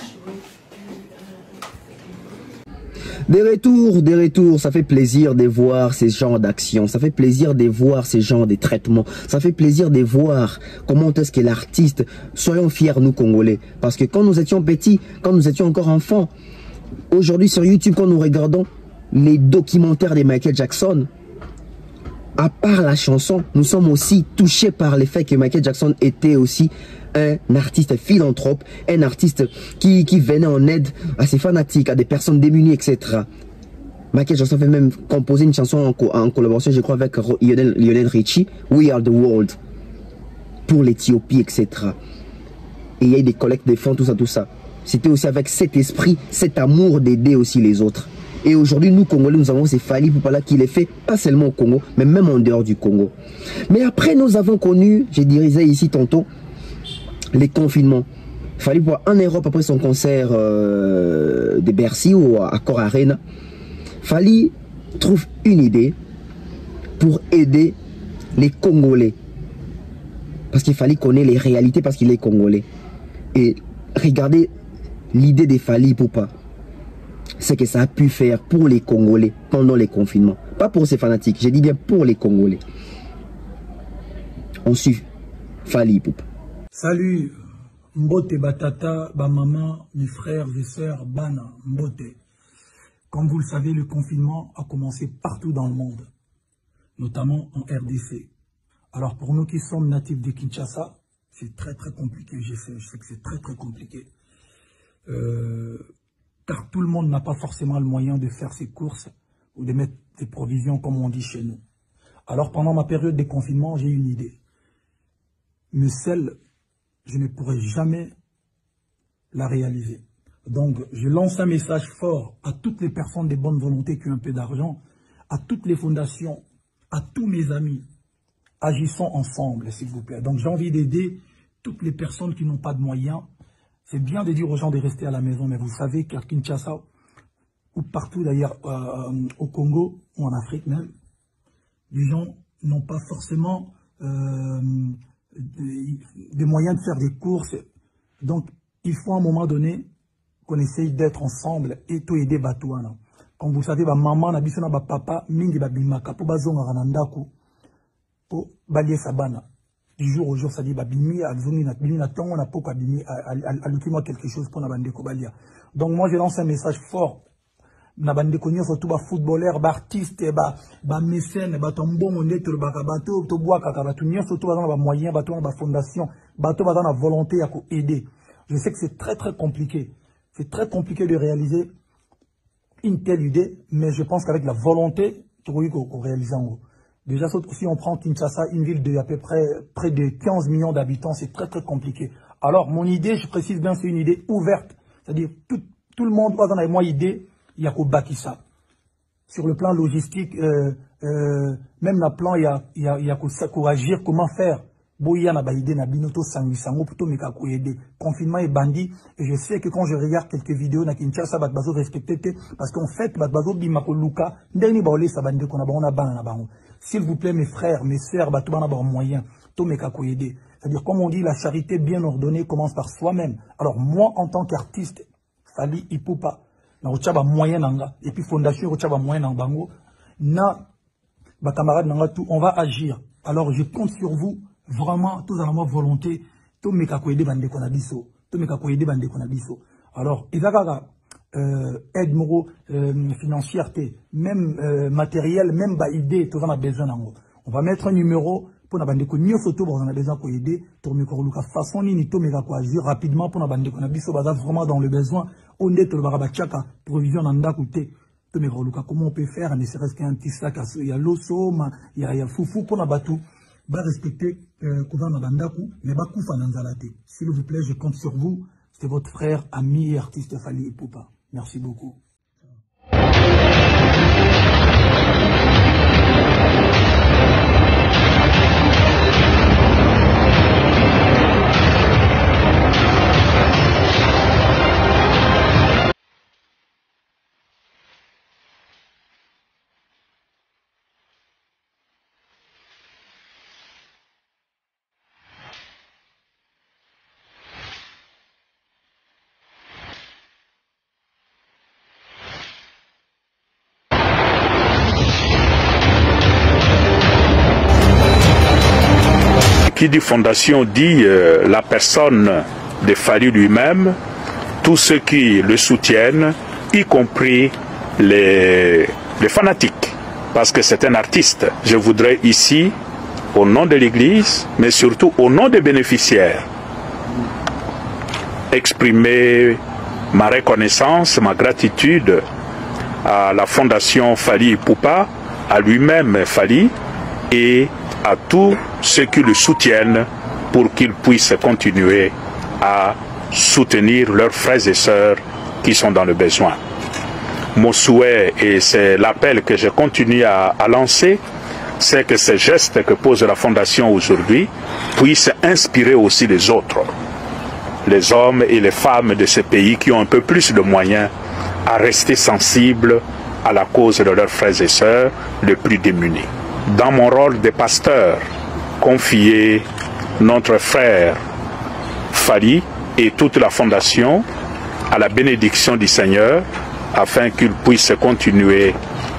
Des retours, ça fait plaisir de voir ces genres d'actions, ça fait plaisir de voir ces genres de traitements, ça fait plaisir de voir comment est-ce que l'artiste, soyons fiers nous Congolais, parce que quand nous étions petits, quand nous étions encore enfants, aujourd'hui sur YouTube, quand nous regardons les documentaires de Michael Jackson, à part la chanson, nous sommes aussi touchés par le fait que Michael Jackson était aussi un artiste philanthrope, un artiste qui venait en aide à ses fanatiques, à des personnes démunies, etc. Michael Jackson fait même composer une chanson en collaboration, je crois, avec Lionel Richie, We Are the World, pour l'Éthiopie, etc. Et il y a eu des collectes de fonds, tout ça. c'était aussi avec cet esprit, cet amour d'aider aussi les autres. Et aujourd'hui, nous, Congolais, nous avons ces Fally Ipupa qui les fait, pas seulement au Congo, mais même en dehors du Congo. Mais après, nous avons connu, je dirais ici tantôt, les confinements. Fally Ipupa en Europe, après son concert de Bercy ou à Accor Arena, Fally trouve une idée pour aider les Congolais. Parce qu'il fallait connaître les réalités, parce qu'il est Congolais. Et regardez l'idée des Fally Ipupa. C'est que ça a pu faire pour les Congolais pendant les confinements. Pas pour ces fanatiques, j'ai dit bien pour les Congolais. On suit Fally Ipupa. Salut, Mbote Batata, ba maman, mes frères et sœurs, Bana, Mbote. Comme vous le savez, le confinement a commencé partout dans le monde, notamment en RDC. Alors pour nous qui sommes natifs de Kinshasa, c'est très compliqué, je sais que c'est très compliqué. Car tout le monde n'a pas forcément le moyen de faire ses courses ou de mettre des provisions comme on dit chez nous. Alors pendant ma période de confinement, j'ai une idée. Mais celle, je ne pourrai jamais la réaliser. Donc je lance un message fort à toutes les personnes de bonne volonté qui ont un peu d'argent, à toutes les fondations, à tous mes amis. Agissons ensemble, s'il vous plaît. Donc j'ai envie d'aider toutes les personnes qui n'ont pas de moyens. C'est bien de dire aux gens de rester à la maison, mais vous savez qu'à Kinshasa, ou partout d'ailleurs au Congo, ou en Afrique même, les gens n'ont pas forcément des moyens de faire des courses. Donc il faut à un moment donné qu'on essaye d'être ensemble et tout aider Batouana. Comme vous savez, maman, papa, mingi babimaka, pour bazonga ranandaku, pour balier sabana. Du jour au jour, ça dit, babimi, alzoni, na tongo, on a pas babimi, moi quelque chose pour nabandeko balia. Donc, moi, je lance un message fort. Nabandeko nyo, surtout, footballeur, artiste, mécène, tombon, on est, bateau, to bois, kakabatu, nyo, surtout, moyen, bateau, fondation, bateau, la volonté à aider. Je sais que c'est très compliqué. C'est très compliqué de réaliser une telle idée, mais je pense qu'avec la volonté, tu vois qu'on réalise en gros. Déjà, si on prend Kinshasa, une ville de à peu près de 15 millions d'habitants, c'est très compliqué. Alors, mon idée, je précise bien, c'est une idée ouverte. C'est-à-dire, tout le monde doit avoir moi idée, il y a qu'au Bakissa. Sur le plan logistique, même le plan, il y a qu'au agir, comment faire. Boya na baïdé na binoto sanguisango plutôt mais kako aider. Confinement et bandit. Et je sais que quand je regarde quelques vidéos na Kinshasa, batbazo respecté, parce qu'en fait, batbazo bimako luka, ndeni baolé sa bande qu'on a bon na ban na bango. S'il vous plaît, mes frères, mes sœurs, batouba na moyen, to me kako aider. C'est-à-dire, comme on dit, la charité bien ordonnée commence par soi-même. Alors, moi, en tant qu'artiste, Fally Ipupa, na ochaba moyen nanga, et puis fondation ochaba moyen nanga bango, na, ba camarade nanga tout, on va agir. Alors, je compte sur vous. Vraiment, tous à la volonté, tout me kako aider bande konabiso, tout me kako aider bande konabiso. Alors, ezaka aide moro financière, même matériel, même ba idée, tout ça on a besoin d'ango. On va mettre un numéro pour na bande ko nyoso to on a besoin ko aider, to me ko luka façon ni to me kako agir rapidement pour na bande konabiso baza vraiment dans le besoin, on est to le barabachaka provision nanda côté. To me ko luka comment on peut faire, ne serait-ce qu'un petit sac, il y a l'osso, il y a foufou pour na batou. Va respecter Kouvana Bandaku, mais va Koufa Nanzalate. S'il vous plaît, je compte sur vous. C'est votre frère, ami et artiste Fally Ipupa. Merci beaucoup. Qui dit fondation dit la personne de Fally lui-même, tous ceux qui le soutiennent, y compris les fanatiques, parce que c'est un artiste. Je voudrais ici, au nom de l'Église, mais surtout au nom des bénéficiaires, exprimer ma reconnaissance, ma gratitude à la fondation Fally Ipupa, à lui-même Fally, et à tous ceux qui le soutiennent pour qu'il puisse continuer à soutenir leurs frères et sœurs qui sont dans le besoin. Mon souhait, et c'est l'appel que je continue à lancer, c'est que ces gestes que pose la Fondation aujourd'hui puissent inspirer aussi les autres, les hommes et les femmes de ce pays qui ont un peu plus de moyens à rester sensibles à la cause de leurs frères et sœurs les plus démunis. Dans mon rôle de pasteur, confier notre frère Fally et toute la Fondation à la bénédiction du Seigneur afin qu'il puisse continuer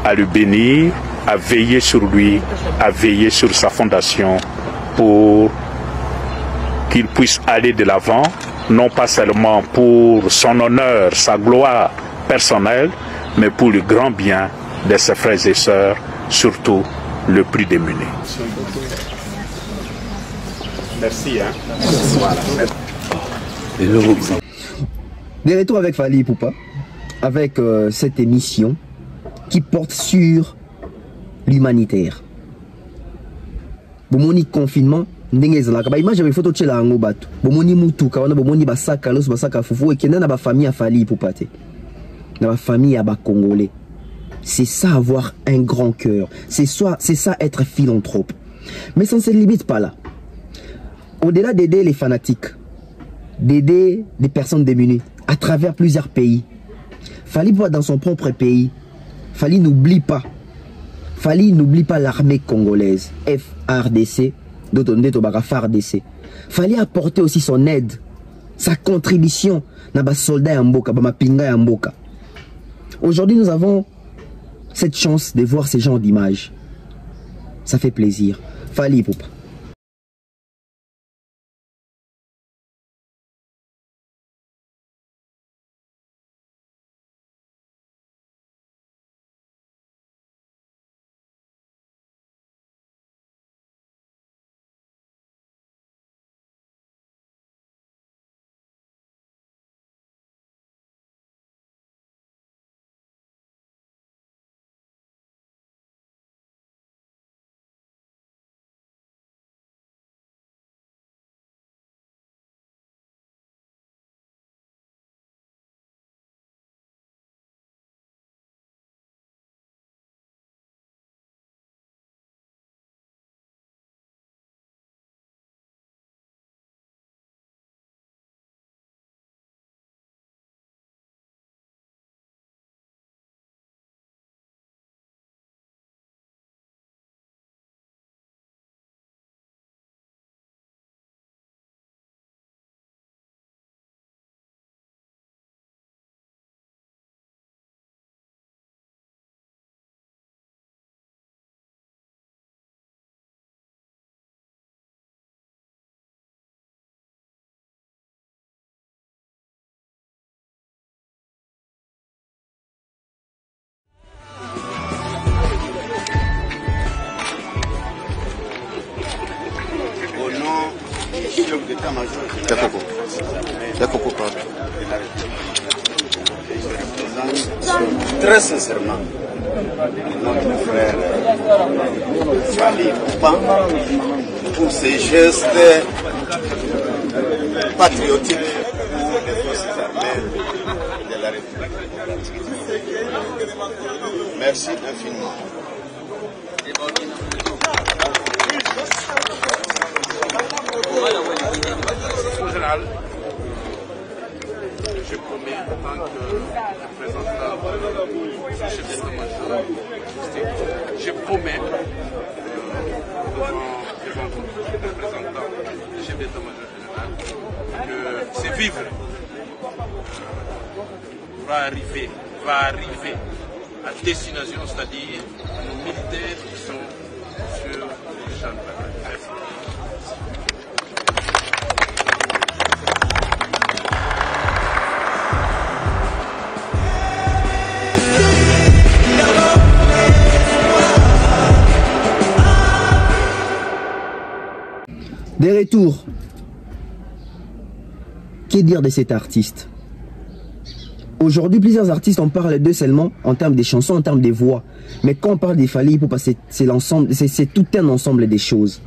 à le bénir, à veiller sur lui, à veiller sur sa Fondation pour qu'il puisse aller de l'avant, non pas seulement pour son honneur, sa gloire personnelle, mais pour le grand bien de ses frères et sœurs, surtout le plus démunis. Merci. De retour avec Fally Ipupa, avec cette émission qui porte sur l'humanitaire. Bomoni confinement, ndenge ezalaka ba image photo tshela ngo bato. Bomoni mutuka wana bomoni basaka loso basaka fufu ekenda na ba famille ya Fally Ipupa te. Na ba famille ya ba Congolais. C'est ça avoir un grand cœur. C'est ça être philanthrope. Mais ça ne se limite pas là. Au-delà d'aider les fanatiques, d'aider des personnes démunies à travers plusieurs pays, Fally va dans son propre pays. Fally n'oublie pas. Fally n'oublie pas l'armée congolaise, FARDC, FARDC. Fally apporter aussi son aide, sa contribution dans les soldats en Mboka, dans pinga en Mboka. Aujourd'hui, nous avons cette chance de voir ces genres d'images. Ça fait plaisir. Fally Ipupa. Très sincèrement, notre frère Fally Ipupa pour ses gestes patriotiques pour les forces armées de la République démocratique. Merci infiniment. Général, je promets en tant que représentant du chef d'état-major, je promets devant le représentant du chef d'état-major général que ce vivre va arriver à destination, c'est-à-dire nos militaires qui sont sur les champs de bataille. Merci. Des retours. Que dire de cet artiste? Aujourd'hui, plusieurs artistes, on parle d'eux seulement en termes des chansons, en termes des voix. Mais quand on parle des Fally Ipupa, c'est l'ensemble, c'est tout un ensemble des choses.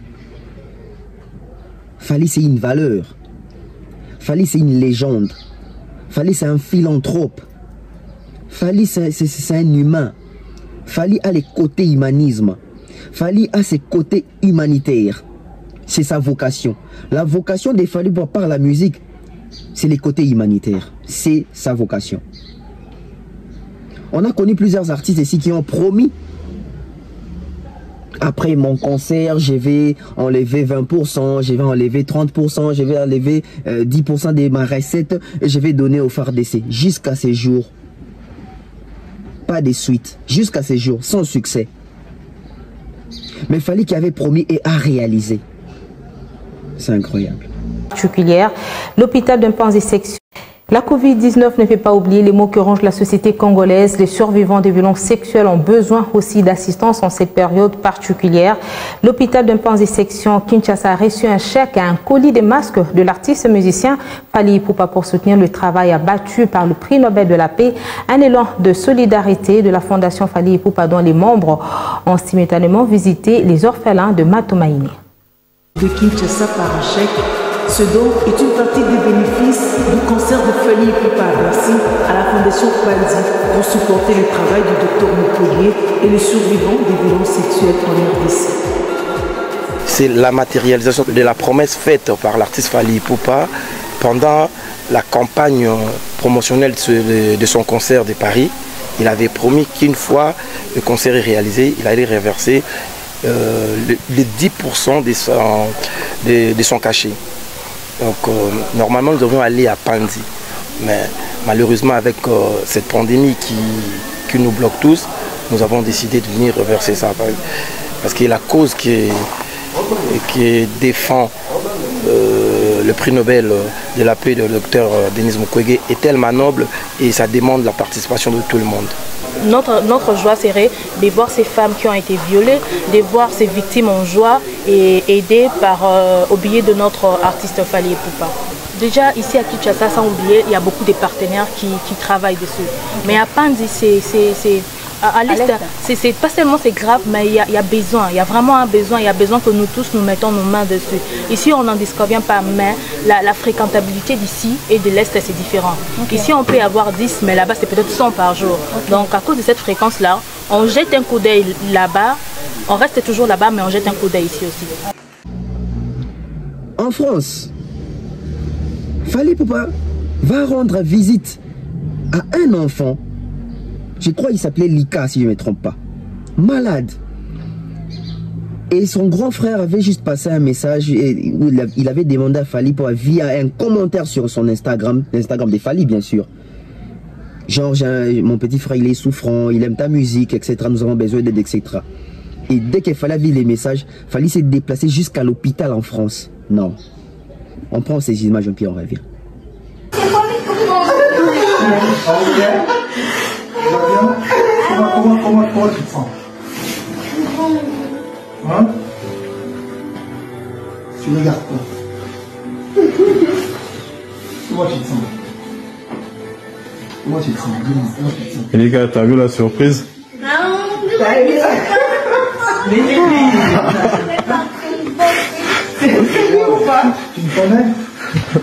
Fally, c'est une valeur. Fally, c'est une légende. Fally, c'est un philanthrope. Fally, c'est un humain. Fally a les côtés humanisme. Fally a ses côtés humanitaires. C'est sa vocation. La vocation de Fally par la musique, c'est les côtés humanitaires. C'est sa vocation. On a connu plusieurs artistes ici qui ont promis: après mon concert, je vais enlever 20%, je vais enlever 30%, je vais enlever 10% de ma recette et je vais donner au FARDC. Jusqu'à ces jours, pas de suite. Jusqu'à ces jours, sans succès. Mais Fally qui avait promis et a réalisé. C'est incroyable. Particulière, l'hôpital d'un Panzi section. La Covid-19 ne fait pas oublier les maux que ronge la société congolaise. Les survivants des violences sexuelles ont besoin aussi d'assistance en cette période particulière. L'hôpital d'un Panzi section Kinshasa a reçu un chèque et un colis de masques de l'artiste musicien Fally Ipupa pour soutenir le travail abattu par le prix Nobel de la paix. Un élan de solidarité de la fondation Fally Ipupa dont les membres ont simultanément visité les orphelins de Matomaïne. De Kinshasa par un chèque. Ce don est une partie des bénéfices du concert de Fally Ipupa à Bercy à la Fondation Panzi pour supporter le travail du docteur Montpellier et les survivants des violences sexuelles en RDC. C'est la matérialisation de la promesse faite par l'artiste Fally Ipupa pendant la campagne promotionnelle de son concert de Paris. Il avait promis qu'une fois le concert est réalisé, il allait reverser les 10% de son cachet. Donc normalement nous devions aller à Panzi, mais malheureusement avec cette pandémie qui nous bloque tous, nous avons décidé de venir reverser ça. Parce que la cause qui défend le prix Nobel de la paix de Dr Denis Mukwege est tellement noble et ça demande la participation de tout le monde. Notre joie serait de voir ces femmes qui ont été violées, de voir ces victimes en joie et aidées au biais de notre artiste Fally Ipupa. Déjà ici à Kinshasa, sans oublier, il y a beaucoup de partenaires qui travaillent dessus. Mais à Panzi, c'est pas seulement c'est grave, mais il y a besoin, il y a vraiment un besoin, il y a besoin que nous tous nous mettons nos mains dessus. Ici on n'en disconvient pas, mais la fréquentabilité d'ici et de l'Est c'est différent. Okay. Ici on peut avoir 10, mais là-bas c'est peut-être 100 par jour. Okay. Donc à cause de cette fréquence-là, on jette un coup d'œil là-bas, on reste toujours là-bas, mais on jette un coup d'œil ici aussi. En France, Fally Ipupa va rendre visite à un enfant. Je crois qu'il s'appelait Lika, si je ne me trompe pas. Malade. Et son grand frère avait juste passé un message où il avait demandé à Fally via un commentaire sur son Instagram, l'Instagram de Fally bien sûr. Genre, mon petit frère il est souffrant, il aime ta musique, etc. Nous avons besoin d'aide, etc. Et dès que Fally a vu les messages, Fally s'est déplacé jusqu'à l'hôpital en France. Non. On prend ces images et puis on revient. Comment tu te sens? Hein? Tu regardes quoi? Comment tu te sens? Comment tu te sens? Et les gars, t'as vu la surprise? Tu me connais?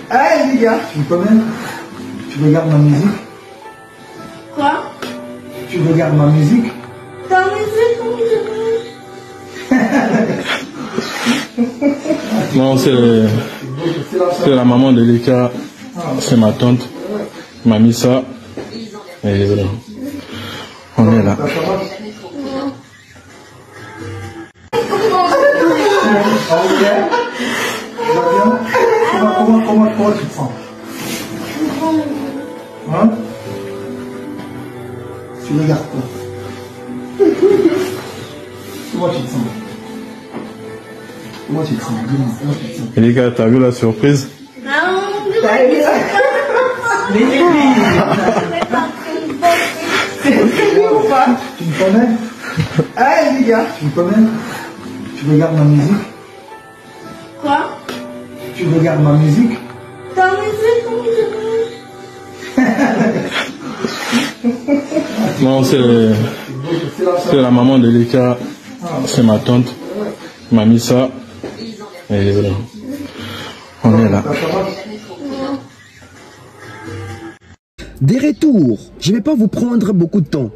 Ah les gars, tu me connais? Tu regardes ma musique? Quoi? Tu regardes ma musique? Ta musique, Non, c'est la maman de Lika, c'est ma tante, qui m'a mis ça. Et on est là. Comment tu te sens? Hein? Tu regardes quoi? Comment tu te sens? Comment tu te sens? Et les gars, t'as vu la surprise? Tu me connais? Ah les gars, tu me connais? Tu regardes ma musique? Quoi? Tu regardes ma musique? Ta musique, Non, c'est la maman de Lika, c'est ma tante, qui m'a mis ça. Et on est là. Des retours, je ne vais pas vous prendre beaucoup de temps.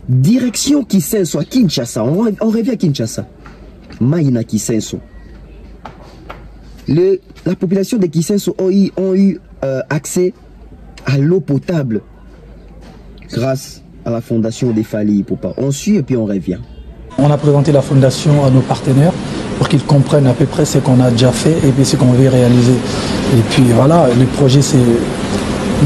Direction Kisenso à Kinshasa, on revient à Kinshasa. Maïna Kisenso. La population de Kisenso ont eu accès à l'eau potable grâce à la fondation des Fally Ipupa. On suit et puis on revient. On a présenté la fondation à nos partenaires pour qu'ils comprennent à peu près ce qu'on a déjà fait et puis ce qu'on veut réaliser. Et puis voilà, le projet c'est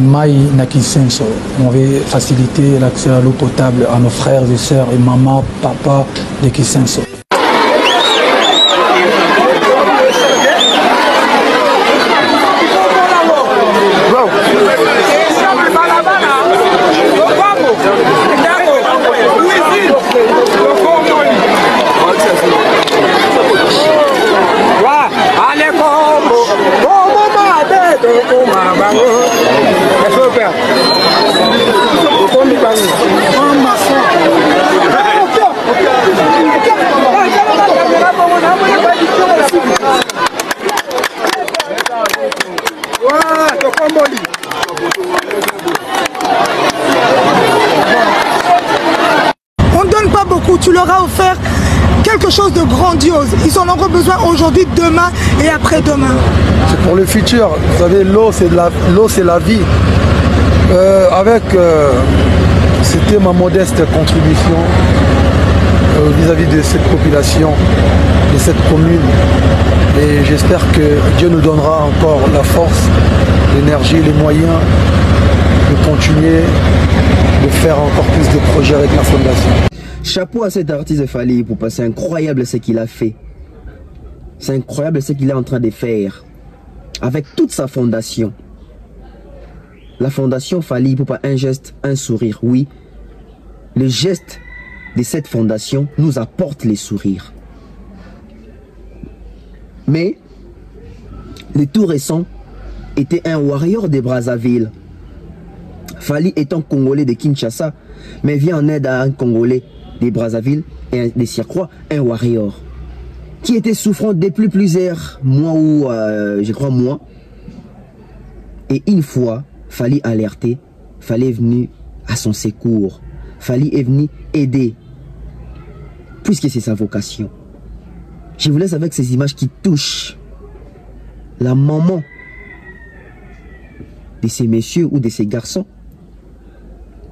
Maïna Kisenso. On veut faciliter l'accès à l'eau potable à nos frères et sœurs et maman, papa de Kisenso. On ne donne pas beaucoup, tu leur as offert quelque chose de grandiose. Ils en auront besoin aujourd'hui, demain et après-demain. C'est pour le futur. Vous savez, l'eau c'est la vie. C'était ma modeste contribution vis-à-vis de cette population, de cette commune. Et j'espère que Dieu nous donnera encore la force, l'énergie, les moyens de continuer de faire encore plus de projets avec la fondation. Chapeau à cet artiste Fally Ipupa, c'est incroyable ce qu'il a fait. C'est incroyable ce qu'il est en train de faire avec toute sa fondation. La fondation Fally Ipupa, un geste, un sourire, oui. Le geste de cette fondation nous apporte les sourires. Mais le tout récent était un warrior de Brazzaville. Fally étant Congolais de Kinshasa, mais vient en aide à un Congolais de Brazzaville et de surcroît un warrior qui était souffrant depuis plusieurs mois ou je crois mois. Et une fois, Fally alerté, Fally est venu à son secours. Fally est venu aider, puisque c'est sa vocation. Je vous laisse avec ces images qui touchent la maman de ces messieurs ou de ces garçons.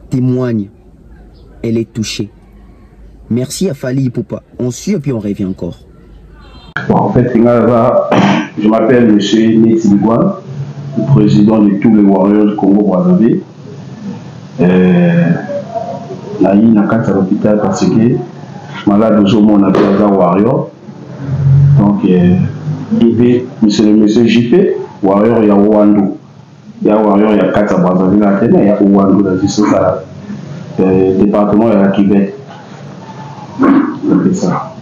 Témoigne, elle est touchée. Merci à Fally Ipupa. On suit et puis on revient encore. Bon, en fait, je m'appelle M. Neti Bigwan, le président de tous les Warriors du Congo-Brazzaville. Là, il y a à l'hôpital parce que malade au jour où on a fait un Warrior. Donc, il le monsieur JP, Warrior, il y a Ouandou. Il y a Warrior, il y a 4 à Brazzaville, il y a Ouandou, le département, il y a Québec. Ça.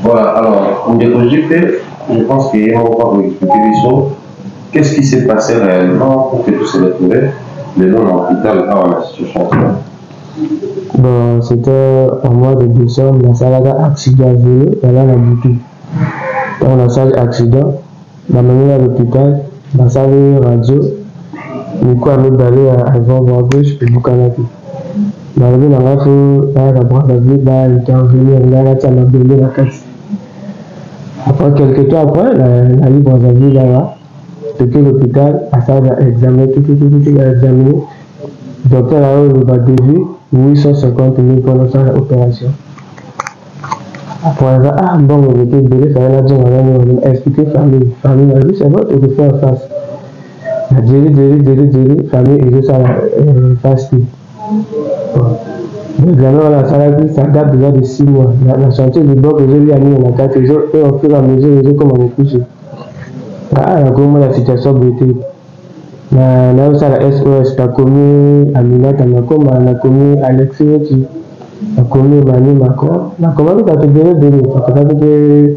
Voilà, alors, on est JP, je pense qu'il y a encore vous expliquer les choses. Qu'est-ce qui s'est passé réellement pour que tout se retrouve les gens dans l'hôpital dans la situation actuelle? Bon, c'était au mois de décembre, la salle d'accident vélo, et là, la boutique. Dans la salle d'accident, la mené à l'hôpital, la salle radio, le coup à me balai avant voir gauche, et le canapé. La revue dans la foule, la branche de vie, là, il était revenu, là, ça m'a donné la caisse. Après, quelques temps après, la libre de vie, là, c'était l'hôpital, la salle d'examen, tout a examiné. Le docteur a eu le bas de vue, 850 000 pour notre opération. Après, bon, on était belé, ça va dire, on va expliquer famille. Famille a dit, c'est bon, tu peux faire en face. La délai, famille, et ça, face. L'examen, la salle, ça date déjà de 6 mois. La santé du bloc, j'ai vu à nous, on a 4 jours, et au fur et à mesure, les comme on est couché. Là, comment la situation brûlée. Là où ça, la SOS, la commune, Aminata, la commune, Alexis, la commune, Mani, Macron. La commune, ça fait déjà des minutes. Ça fait que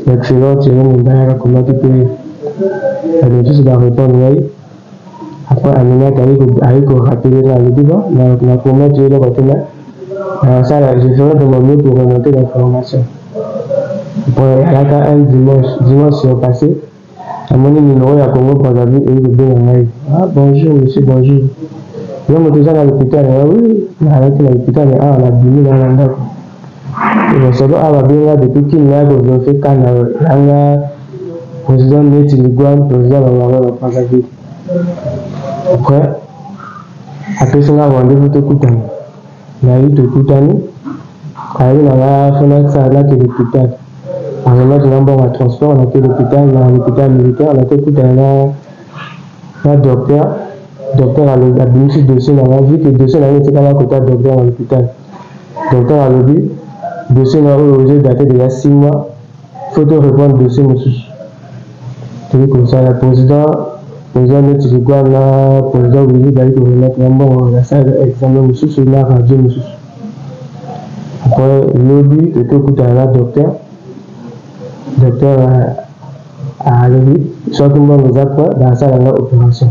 l'excellent, c'est la commune qui peut. Elle est juste dans le répondre, oui. Après, Aminata, avec rappeler là, le débat, la commune, tu es le retour. Ça, je ferai de mon mieux pour remonter l'information. Après, il y a un dimanche passé. À mon numéro, il y a Congo Brazzaville et il est bien en live. Ah, bonjour, monsieur, bonjour. Je me disais à l'hôpital, oui, à l'hôpital, on a bien dans l'endroit. Et je va bien depuis qu'il a fait quand le président de l'Iguane, président de la Brazzaville. Après ça, on a rendez-vous tout le temps. On a eu tout le temps. On a fait ça à l'hôpital. On a eu un bon transport, on a été à l'hôpital militaire, on a été tout un docteur. Docteur a bénéficié de dossier, on a vu que le dossier n'a été qu'à côté de docteur à l'hôpital. Docteur a levé, le dossier n'a osé dater déjà 6 mois. Il faut te répondre au dossier, monsieur. C'est comme ça, le président de Tirigouane, le président Willy, il a remettre un bon examen, monsieur, sur la radio, monsieur. Après, lobby, tu écoutes à la docteur. Docteur a levé, soit que moi, nous apprends dans la salle de l'opération.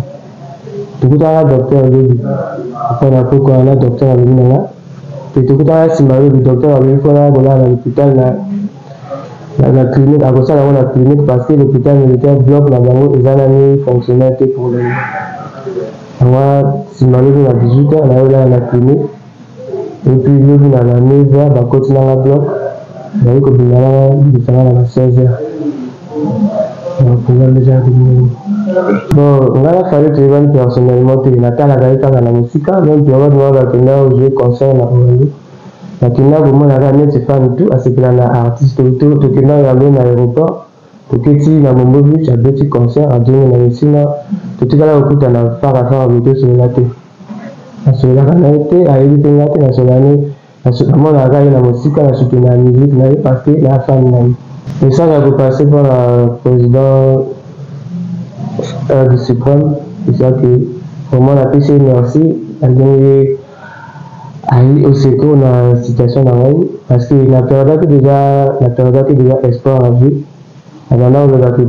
Tu écoutes à la docteur lobby. Après, on a pris quoi, la docteur a levé là. Tu écoutes à la simarie, le docteur a levé, il faut aller à l'hôpital, la clinique, à cause de la clinique, parce que l'hôpital militaire bloque la banque, ils ont fonctionnaire pour le. Moi, simarie, à 18h, on a eu là la clinique. Et puis, le à la 9h, on continue à la bloc. On a eu que le final à la 16h. On a déjà bon, on a fallu que je personnellement, tu n'as pas la gare dans la musique, même si on va voir que jouer concert là. Lakini vraiment la gare c'est pas du tout à ce que la artiste auto to que là dans l'aéroport to que si na mombo tu as deux petits concerts à donner na musina to que là au coup tu na faire avec sur la télé. Parce que la gare était à éviter la télé sur l'année parce que moi la gare la musique la soutenir la musique là parce que la femme là. Et ça va passer par le président du Suprême, c'est ça que vraiment la PC merci à gagner au secours dans la situation d'Hawaï parce que la période est déjà espoir à vue. Alors là, on a fait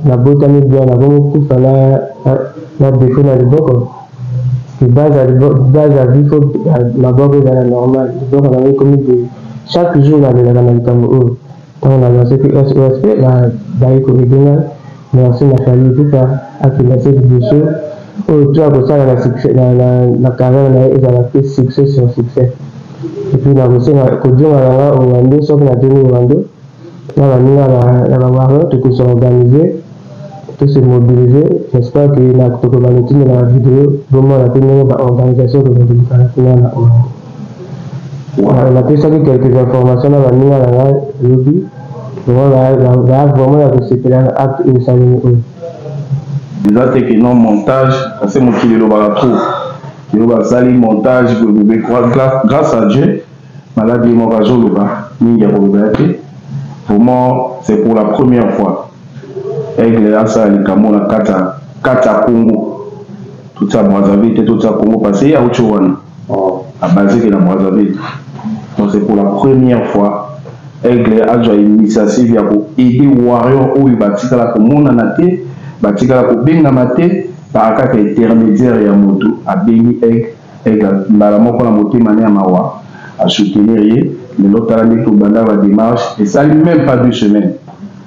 la botanique bien, on a beaucoup fait la défaut dans le boc. C'est base à vie, il faut la boc est dans la normale. Donc on avait commis chaque jour on avait la Cameroun. Donc on a lancé que SOSP, la éco-régionale, mais aussi on a fallu tout à financer des choses. Tout à cause la carrière elle a fait succès sur succès. Et puis on a aussi au Rwanda, sauf qu'on a tenu au Rwanda. Là, on va voir tout se organiser, tout se mobiliser. J'espère que la communauté de la vidéo, vraiment la première organisation de la on a fait ça quelques informations dans la ligne à la lobby. On va vraiment la reciter l'acte et ça déjà c'est que non montage c'est mon qui le va trop il va salir montage grâce à Dieu maladie mon rajo le va ni ya probabilité vraiment c'est pour la première fois aigle à ça les camons la kata Congo tout ça Brazzaville tout ça Congo parce qu'il y a autre chose à baser que la Brazzaville donc c'est pour la première fois aigle a joué une initiative pour aider warrior où il va tirer la commune en athée batika ko benga mate par kaka intermédiaire ya moto a bengi mbala moko na motema ne mawa à soutenir mais l'autre année to banda va démarche et ça lui même pas 2 semaines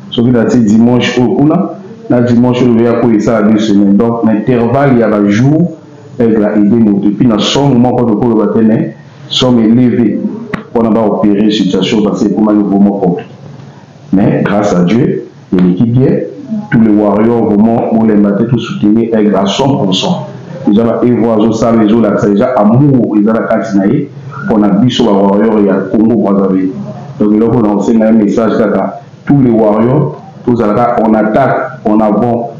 ce qui date dimanche au kuna na dimanche le ya ko ça 2 semaines donc l'intervalle il y a le jour aigle a aidé moto puis na son moment quand ko le batene somme élevé pour n'a pas opérer situation parce que pour moi vraiment compliqué mais grâce à Dieu et l'équipe bien tous les warriors vraiment pour les mater tout soutenir aigle à 100%. Ils ont évoisé ça les autres là déjà amour ils ont la cantine on a biso warriors il y a Congo Brazzaville donc là on a aussi un message là tous les warriors tous là on attaque on avant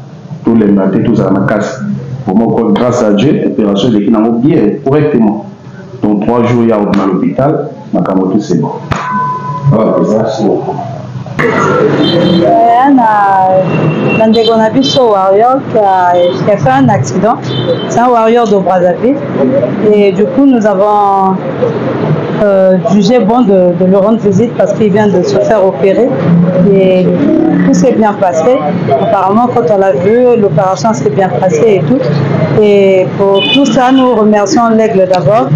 tous les mater tous à la casse vraiment grâce à Dieu opération de qui n'a bien correctement donc 3 jours il y a à l'hôpital ma camote c'est bon merci beaucoup. On a vu ce warrior qui a fait un accident. C'est un warrior de Brazzaville. Et du coup, nous avons jugé bon de le rendre visite parce qu'il vient de se faire opérer. Et tout s'est bien passé. Apparemment, quand on l'a vu, l'opération s'est bien passée et tout. Et pour tout ça, nous remercions l'Aigle d'abord,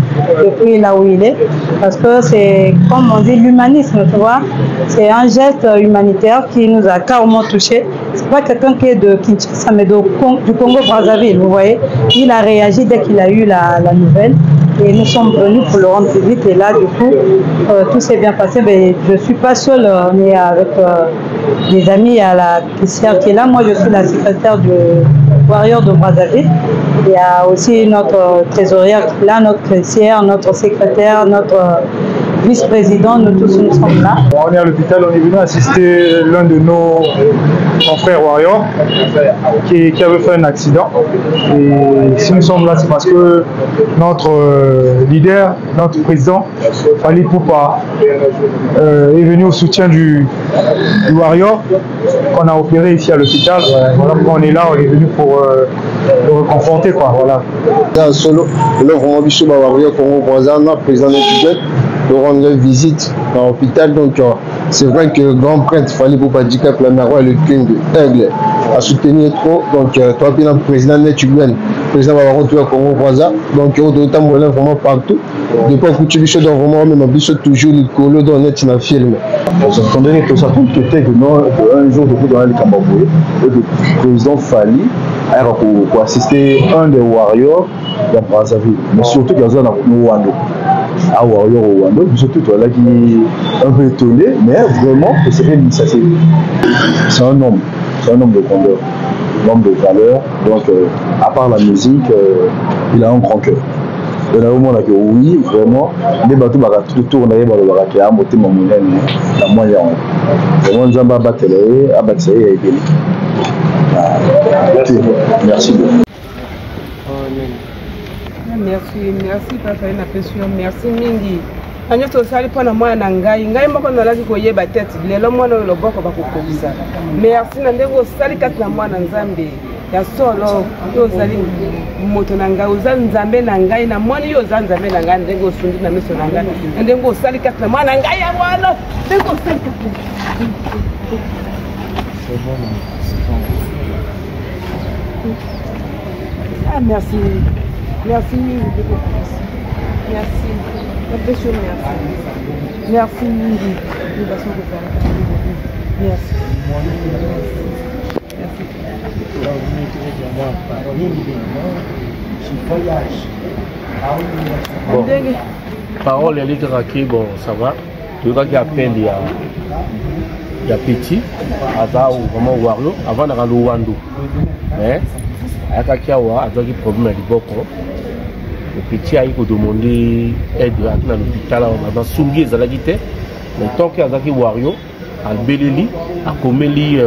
depuis là où il est, parce que c'est, comme on dit, l'humanisme, tu vois. C'est un geste humanitaire qui nous a carrément touchés. C'est pas quelqu'un qui est de Kinshasa, mais du Congo-Brazzaville, vous voyez. Il a réagi dès qu'il a eu la nouvelle. Et nous sommes venus pour le rendre public. Et là, du coup, tout s'est bien passé. Mais je ne suis pas seule, on est avec des amis à la caissière qui est là. Moi, je suis la secrétaire du Warrior de Brazzaville. Il y a aussi notre trésorière qui est là, notre caissière, notre secrétaire, notre vice-président. Nous tous, nous sommes là. On est à l'hôpital, on est venu assister l'un de nos confrères Warrior qui avait fait un accident. Et si nous sommes là, c'est parce que notre leader, notre président, Fally Ipupa, est venu au soutien du Warrior qu'on a opéré ici à l'hôpital. Voilà pourquoi on est là, on est venu pour le réconforter, quoi. Voilà. Solo, le vraiment bichou Warrior Congo Brazzaville, président étudiant, de rendre visite dans l'hôpital. Donc c'est vrai que le grand prêtre Fally Ipupa Djika Planaro et le king Aigle a soutenu trop. Donc toi bien le président étudiant, président Warrior Congo Brazzaville. Donc autant vraiment partout. Depuis que tu bichou dans vraiment même bichou toujours le colo dans net na film. J'entendais que ça tombe que un jour de coup dans le Cambaboué, le président Fally pour assister un des Warriors de Brazzaville, mais surtout qu'il y a un Wando. À Warrior au Wando, surtout toi là qui est un peu étonné, mais vraiment c'est un homme de grandeur, un homme de valeur. Donc à part la musique, il a un grand cœur. Il y a un moment là que oui, vraiment, les bateaux tout tourner, il y a un moté mon monnaie, la moyen. Vraiment, nous avons battu et merci beaucoup. Merci papa na pession, merci mingi. Anya to sali pona mwana ngai moko na laki koyeba tete lelo mwana loboko bakokomisa. Merci na ndeko sali kati na mwana nzambe. Ya solo yo zali moto na ngai oza nzambe na ngai na mwana yo oza nzambe na ngai ndeko sundi na miso na ngai. Ndeko sali kati na mwana ngai ya wana. Ndeko sali kati. Ah merci. Merci. Merci. Merci. Merci. Merci. Bon, parole elle est raquée, bon, ça va. Tu vois qu'il y a peine, il y a petit, Aza ou vraiment Wario, avant d'aller au Wando. Mais, avec Akiawa, il y a des problèmes à l'Iboko. Le petit a demandé aide à l'hôpital, on a soumis les alagité. Mais tant qu'il y a des Wario, à Beleli, à Komeli,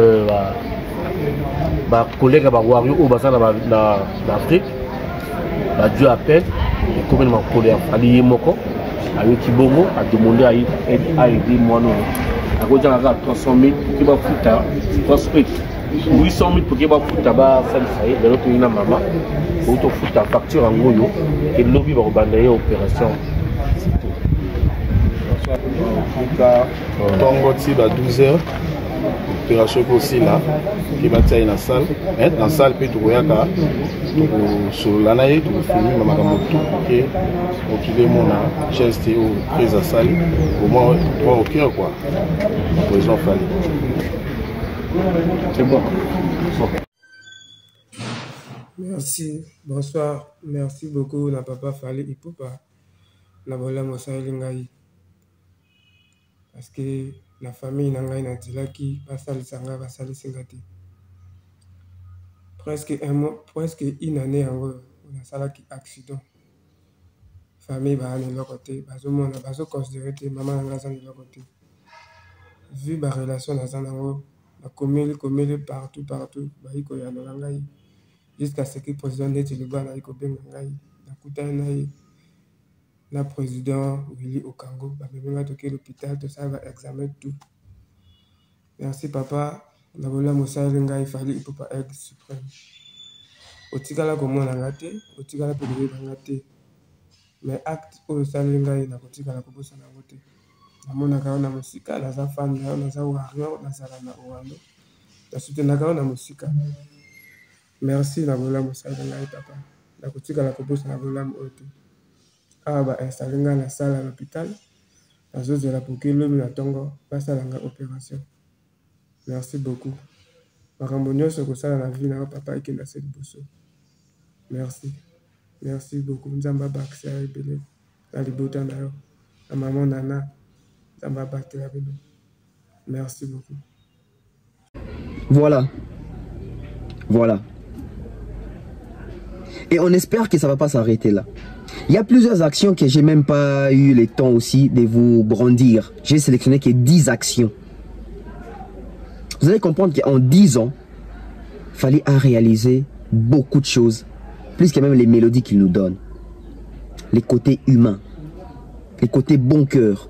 ma collègue à Wario au bassin d'Afrique, Dieu appelle, et comme il m'a collé à Fally Moko, à Yokibongo, a demandé à aider moi. À cause de la 300 000 qui va foutre 800 000 pour qu'il va foutre là-bas, ça y est, de l'autre une maman, pour tout foutre la facture en goyo, et le lobby va rebandayer l'opération. Tongo Tib à 12h, opération aussi là, qui va tirer dans la salle, puis tu vois sur l'anaïe, tu filmes ma tout ok, donc il est mon geste au prise à salle, au moins toi au cœur quoi, le président Fally. C'est bon. Merci, bonsoir, merci beaucoup na papa Fally Ipupa, na bola mosali ngai. Parce que la famille n'a pas dit presque un mois, presque une année en gros, on a ça qui accident. Famille va de leur côté, on a considéré que maman n'a pas de leur côté. Vu la relation dans un endroit, la commune partout, jusqu'à ce que le président n'ait le bas, la président Willy Okango, va toquer l'hôpital, tout ça va examiner tout. Merci papa, la vola Moussa Lenga, il fallait Ipupa Aigle suprême. Otikala comme on a raté, Otikala pour le raté. Mais acte au Salenga, il a Otikala pour ça n'a voté. La monaka na musika, la fan, la warrior, la salana Oando. La soutenaka na musika. Merci la vola Moussa Lenga, papa. nakotikala kobosana bolamu oyo te. Awa bainstalle nga na salle à l'hôpital nazozela poke lobi na ntongo basala nga opération. Merci beaucoup. Makambo nyonso kosala na vie na papa ekenda se liboso. Merci. Merci beaucoup. Nzamba bakisi ya ebele na libota na yo. Na maman Nana. Nzamba bakisi ya bino. Merci beaucoup. Voilà. Voilà. Et on espère que ça ne va pas s'arrêter là. Il y a plusieurs actions que j'ai même pas eu le temps aussi de vous brandir. J'ai sélectionné que 10 actions. Vous allez comprendre qu'en 10 ans, il fallait réaliser beaucoup de choses. Plus que même les mélodies qu'il nous donne. Les côtés humains. Les côtés bon cœur.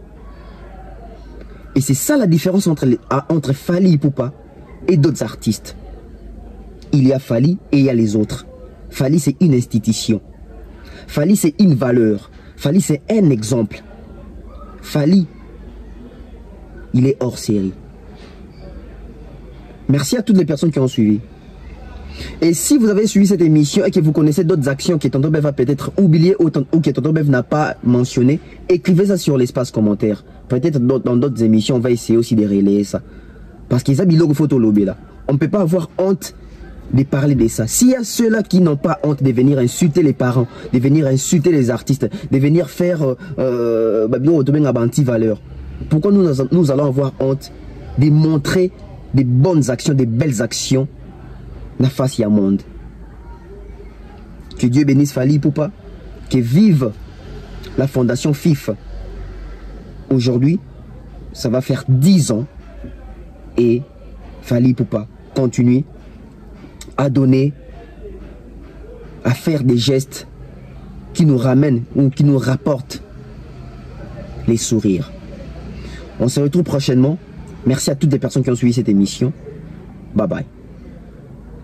Et c'est ça la différence entre Fally Ipupa et d'autres artistes. Il y a Fally et il y a les autres. Fally, c'est une institution. Fally, c'est une valeur. Fally, c'est un exemple. Fally, il est hors série. Merci à toutes les personnes qui ont suivi. Et si vous avez suivi cette émission et que vous connaissez d'autres actions que Tonton Bev a peut-être oublié ou que Tonton Bev n'a pas mentionné, écrivez ça sur l'espace commentaire. Peut-être dans d'autres émissions, on va essayer aussi de relayer ça. Parce qu'ils ont une photo lobby là. On ne peut pas avoir honte de parler de ça. S'il y a ceux-là qui n'ont pas honte de venir insulter les parents, de venir insulter les artistes, de venir faire valeur, pourquoi nous allons avoir honte de montrer des bonnes actions, des belles actions dans la face du monde? Que Dieu bénisse Fally Ipupa, que vive la fondation FIF. Aujourd'hui, ça va faire 10 ans et Fally Ipupa continue à donner, à faire des gestes qui nous ramènent ou qui nous rapportent les sourires. On se retrouve prochainement. Merci à toutes les personnes qui ont suivi cette émission. Bye bye.